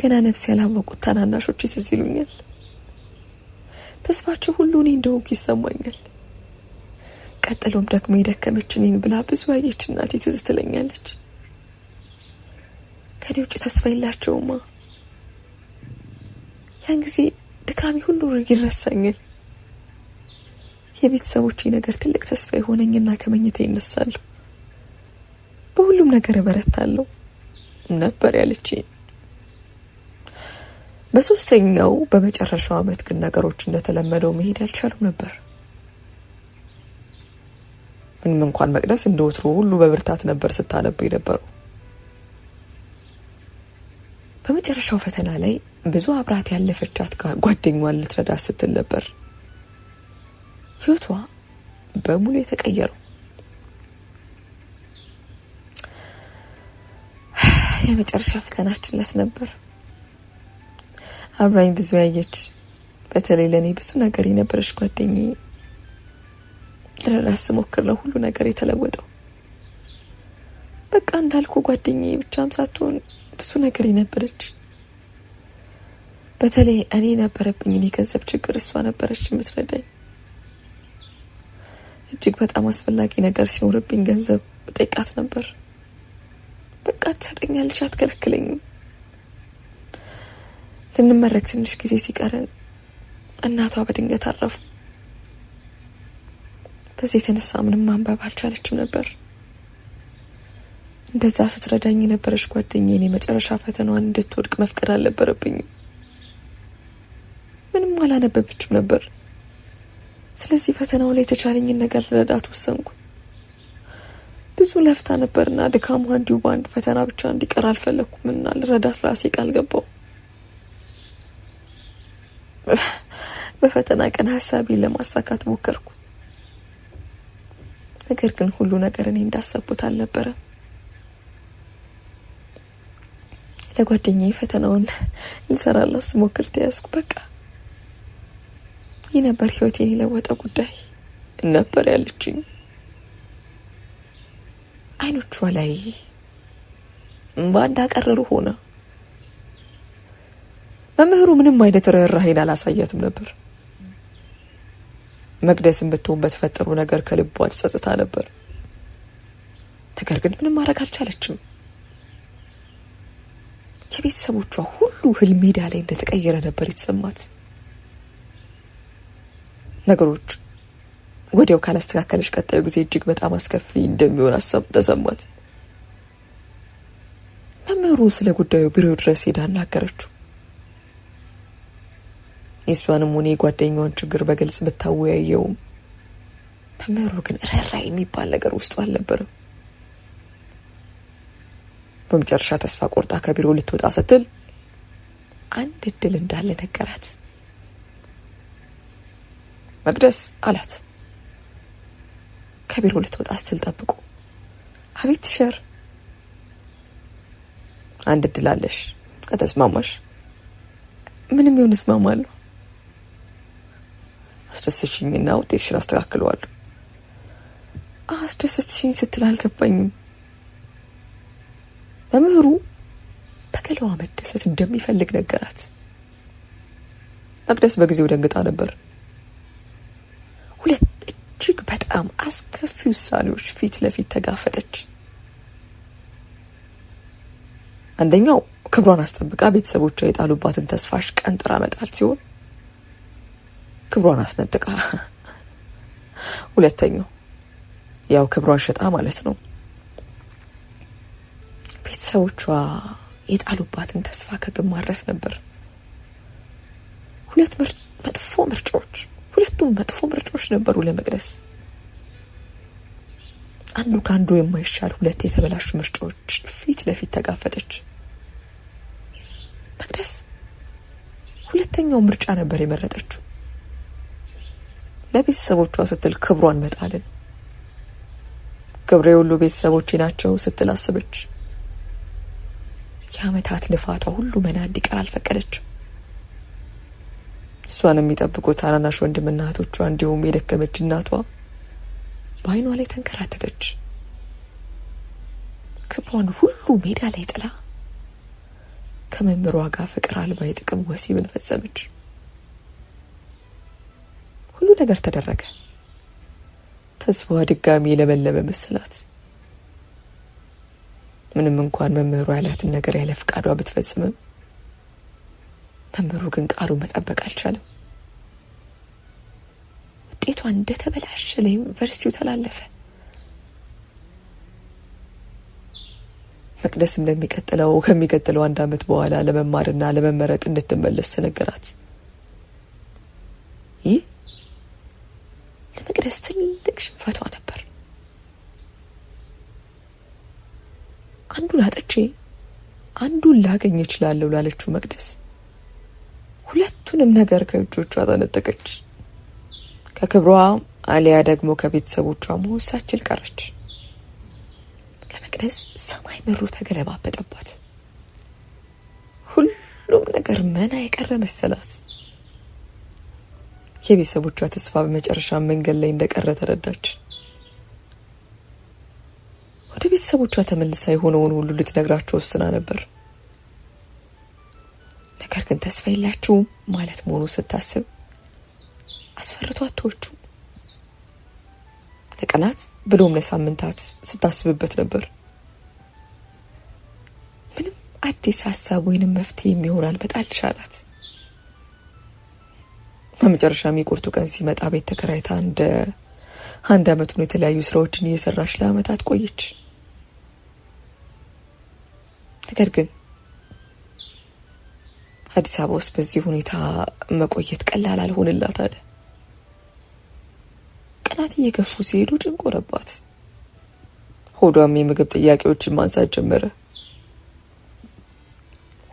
ገና ነፍስ ያላወቁት ታናናሾቼ ትዝ ይሉኛል። ተስፋቸው ሁሉ እኔ እንደሆንኩ ይሰማኛል። ቀጥሎም ደግሞ የደከመችኝን ብላ ብዙ ያየች እናቴ ትዝ ትለኛለች። ከኔ ውጭ ተስፋ የላቸውማ። ያን ጊዜ ድካሚ ሁሉ ይረሳኛል። የቤተሰቦቼ ነገር ትልቅ ተስፋ የሆነኝና ከመኝታ ይነሳለሁ። በሁሉም ነገር እበረታለሁ ነበር ያለችኝ። በሶስተኛው በመጨረሻው አመት ግን ነገሮች እንደተለመደው መሄድ አልቻሉም ነበር። ምንም እንኳን መቅደስ እንደወትሮ ሁሉ በብርታት ነበር ስታነብ የነበረው። በመጨረሻው ፈተና ላይ ብዙ አብራት ያለፈቻት ጓደኛዋን ልትረዳ ስትል ነበር ህይወቷ በሙሉ የተቀየረው። የመጨረሻ ፈተናችን ለት ነበር። አብራኝ ብዙ ያየች፣ በተለይ ለኔ ብዙ ነገር የነበረች ጓደኛዬ ለራስ ሞክር ነው ሁሉ ነገር የተለወጠው። በቃ እንዳልኩ ጓደኛዬ ብቻም ሳትሆን ብዙ ነገር የነበረች። በተለይ እኔ ነበረብኝ የገንዘብ ችግር፣ እሷ ነበረች የምትረዳኝ። እጅግ በጣም አስፈላጊ ነገር ሲኖርብኝ ገንዘብ ጠይቃት ነበር። በቃ ትሰጠኛለች፣ አትከለክለኝም። ልንመረቅ ትንሽ ጊዜ ሲቀረን እናቷ በድንገት አረፉ። በዚህ የተነሳ ምንም ማንበብ አልቻለችም ነበር። እንደዛ ስትረዳኝ የነበረች ጓደኛዬ መጨረሻ ፈተናዋን እንድትወድቅ መፍቀድ አልነበረብኝም። ምንም አላነበበችም ነበር። ስለዚህ ፈተናው ላይ የተቻለኝን ነገር ልረዳት ወሰንኩ። ብዙ ለፍታ ነበርና ድካሟ እንዲሁ በአንድ ፈተና ብቻ እንዲቀር አልፈለኩምና ልረዳት ራሴ ቃል ገባው። በፈተና ቀን ሐሳቤን ለማሳካት ሞከርኩ። ነገር ግን ሁሉ ነገር እኔ እንዳሰብኩት አልነበረም። ለጓደኛዬ ፈተናውን ልሰራላት ስሞክር ተያዝኩ። በቃ ይህ ነበር ህይወቴን የለወጠ ጉዳይ ነበር ያለችኝ። አይኖቿ ላይ ባንዳ ቀረሩ ሆነ። መምህሩ ምንም አይነት ርህራሄን አላሳያትም ነበር። መቅደስን ብትሆን በተፈጠሩ ነገር ከልቧ ተጸጽታ ነበር። ነገር ግን ምንም ማድረግ አልቻለችም። የቤተሰቦቿ ሁሉ ህልም ሜዳ ላይ እንደተቀየረ ነበር የተሰማት። ነገሮች ወዲያው ካላስተካከለች ቀጣዩ ጊዜ እጅግ በጣም አስከፊ እንደሚሆን ተሰማት። መምህሩ ስለ ጉዳዩ ቢሮ ድረስ ሄዳ አናገረችው። የሷንም ሆነ የጓደኛዋን ችግር በግልጽ ብታወያየውም መምህሩ ግን ርህራሄ የሚባል ነገር ውስጡ አልነበረም። በመጨረሻ ተስፋ ቆርጣ ከቢሮ ልትወጣ ስትል አንድ እድል እንዳለ ነገራት። መቅደስ አላት። ከቢሮ ልትወጣ ስትል ጠብቆ፣ አቤት ሸር፣ አንድ እድል አለሽ፣ ከተስማማሽ ምንም ይሁን እስማማለሁ። አስደስችኝና ውጤትሽን አስተካክለዋለሁ። አስደስችኝ ስትል አልገባኝም። መምህሩ በገለዋ መደሰት እንደሚፈልግ ነገራት። መቅደስ በጊዜው ደንግጣ ነበር። ሁለት እጅግ በጣም አስከፊ ውሳኔዎች ፊት ለፊት ተጋፈጠች። አንደኛው ክብሯን አስጠብቃ ቤተሰቦቿ የጣሉባትን ተስፋሽ ቀንጥራ መጣል ሲሆን ክብሯን አስነጥቃ፣ ሁለተኛው ያው ክብሯን ሸጣ ማለት ነው። ቤተሰቦቿ የጣሉባትን ተስፋ ከግብ ማድረስ ነበር። ሁለቱም መጥፎ ምርጫዎች ነበሩ ለመቅደስ። አንዱ ከአንዱ የማይሻል ሁለት የተበላሹ ምርጫዎች ፊት ለፊት ተጋፈጠች። መቅደስ ሁለተኛው ምርጫ ነበር የመረጠችው። ለቤተሰቦቿ ስትል ክብሯን መጣልን። ክብሬ ሁሉ ቤተሰቦቼ ናቸው ስትል አሰበች። የዓመታት ልፋቷ ሁሉ መና እንዲቀር አልፈቀደችም። እሷን የሚጠብቁት ታናናሽ ወንድምና እህቶቿ እንዲሁም የደከመች እናቷ በዓይኗ ላይ ተንከራተተች። ክብሯን ሁሉ ሜዳ ላይ ጥላ ከመምህሯ ጋር ፍቅር አልባ የጥቅም ወሲብን ፈጸመች። ሁሉ ነገር ተደረገ። ተስፋዋ ድጋሚ ለመለመ መሰላት። ምንም እንኳን መምህሩ ያላትን ነገር ያለ ፍቃዷ ብትፈጽምም መምህሩ ግን ቃሉን መጠበቅ አልቻለም። ውጤቷ እንደተበላሸ ለዩኒቨርሲቲው ተላለፈ። መቅደስም ከሚቀጥለው 1 ዓመት በኋላ ለመማርና ለመመረቅ እንድትመለስ ተነገራት። ይህ ለመቅደስ ትልቅ ሽንፈቷ ነበር። አንዱን አጥቼ አንዱን ላገኝ እችላለሁ ላለችው መቅደስ ሁለቱንም ነገር ከእጆቿ ተነጠቀች። ከክብሯ አሊያ ደግሞ ከቤተሰቦቿ መሆን ሳትችል ቀረች። ለመቅደስ ሰማይ ምድሩ ተገለባበጠባት። ሁሉም ነገር መና የቀረ መሰላት። የቤተሰቦቿ ተስፋ በመጨረሻ መንገድ ላይ እንደቀረ ተረዳች። ወደ ቤተሰቦቿ ተመልሳ የሆነውን ሁሉ ልትነግራቸው ወስና ነበር። ነገር ግን ተስፋ የላችሁም ማለት መሆኑ ስታስብ አስፈርቷት ተወቹ። ለቀናት ብሎም ለሳምንታት ስታስብበት ነበር። ምንም አዲስ ሀሳብ ወይንም መፍትሄ የሚሆን አልመጣልሽ አላት። በመጨረሻም የቁርጡ ቀን ሲመጣ ቤት ተከራይታ እንደ 1 ዓመት ነው የተለያዩ ስራዎችን እየሰራች ለአመታት ቆየች። ነገር ግን አዲስ አበባ ውስጥ በዚህ ሁኔታ መቆየት ቀላል አልሆነላት አለ። ቀናት እየገፉ ሲሄዱ ጭንቅ ሆነባት። ሆዷም የምግብ ጥያቄዎችን ማንሳት ጀመረ።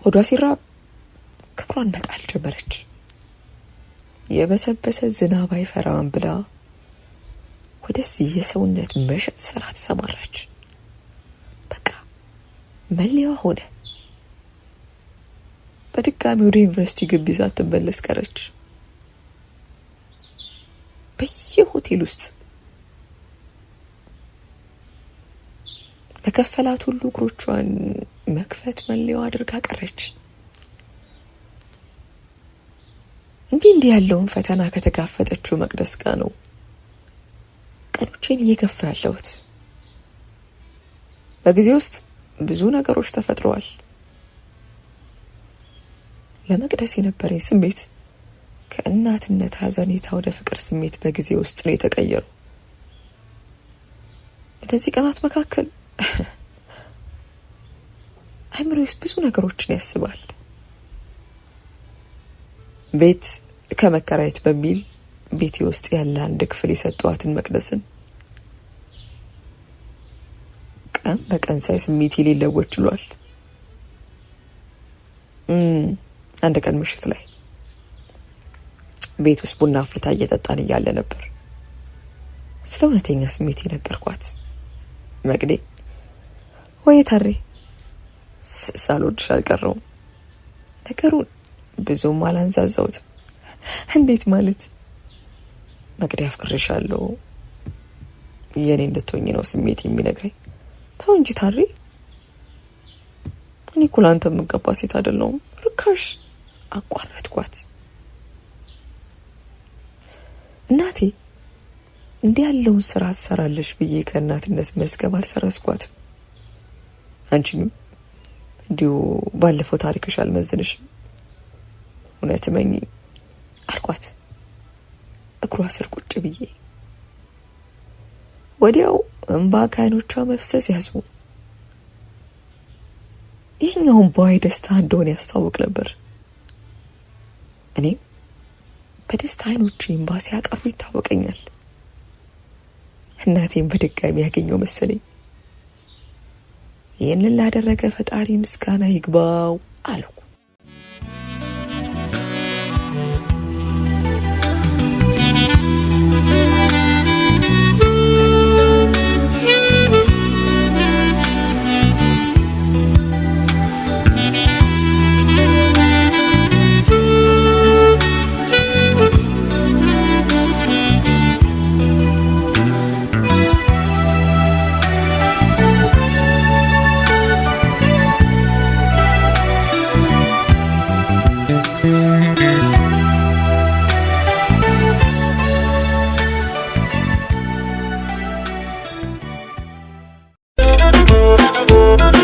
ሆዷ ሲራብ ክብሯን መጣል ጀመረች። የበሰበሰ ዝናብ አይፈራም ብላ ወደዚህ የሰውነት መሸጥ ስራ ተሰማራች። በቃ መለያዋ ሆነ። በድጋሚ ወደ ዩኒቨርሲቲ ግቢ ሳትመለስ ቀረች። በየሆቴል ውስጥ ለከፈላት ሁሉ እግሮቿን መክፈት መለያዋ አድርጋ ቀረች። እንዲህ ያለውን ፈተና ከተጋፈጠችው መቅደስ ጋር ነው ቀኖቼን እየገፋ ያለሁት። በጊዜ ውስጥ ብዙ ነገሮች ተፈጥረዋል። ለመቅደስ የነበረኝ ስሜት ከእናትነት ሐዘኔታ ወደ ፍቅር ስሜት በጊዜ ውስጥ ነው የተቀየረው። በዚህ ቀናት መካከል አይምሮዬ ውስጥ ብዙ ነገሮችን ያስባል። ቤት ከመከራየት በሚል ቤቴ ውስጥ ያለ አንድ ክፍል የሰጧትን መቅደስን ቀን በቀን ሳይ ስሜቴ ሊለወጥ ችሏል። አንድ ቀን ምሽት ላይ ቤት ውስጥ ቡና አፍልታ እየጠጣን እያለ ነበር ስለ እውነተኛ ስሜቴ ነገርኳት። መቅዴ ወይ ታሬ ሳልወድሽ አልቀረውም። ነገሩን ብዙም አላንዛዛውትም። እንዴት ማለት? መቅዴ አፍቅርሻለሁ፣ የኔ እንድትሆኚ ነው ስሜት የሚነግረኝ። ተው እንጂ ታሬ፣ እኔ እኮ ላንተ የምገባ ሴት አይደለሁም። ርካሽ አቋረጥኳት። እናቴ እንዲህ ያለውን ስራ ትሰራለሽ ብዬ ከእናትነት መዝገብ አልሰረስኳትም። አንቺንም እንዲሁ ባለፈው ታሪክሽ አልመዝንሽም፣ እውነት መኝ አልኳት እግሯ ስር ቁጭ ብዬ። ወዲያው እንባ ከዓይኖቿ መፍሰስ ያዙ። ይህኛውን ባይ ደስታ እንደሆነ ያስታውቅ ነበር። እኔም በደስታ ዓይኖቼ እንባ ሲያቀሩ ይታወቀኛል። እናቴን በድጋሚ ያገኘው መሰለኝ። ይህንን ላደረገ ፈጣሪ ምስጋና ይግባው አልኩ። ነው።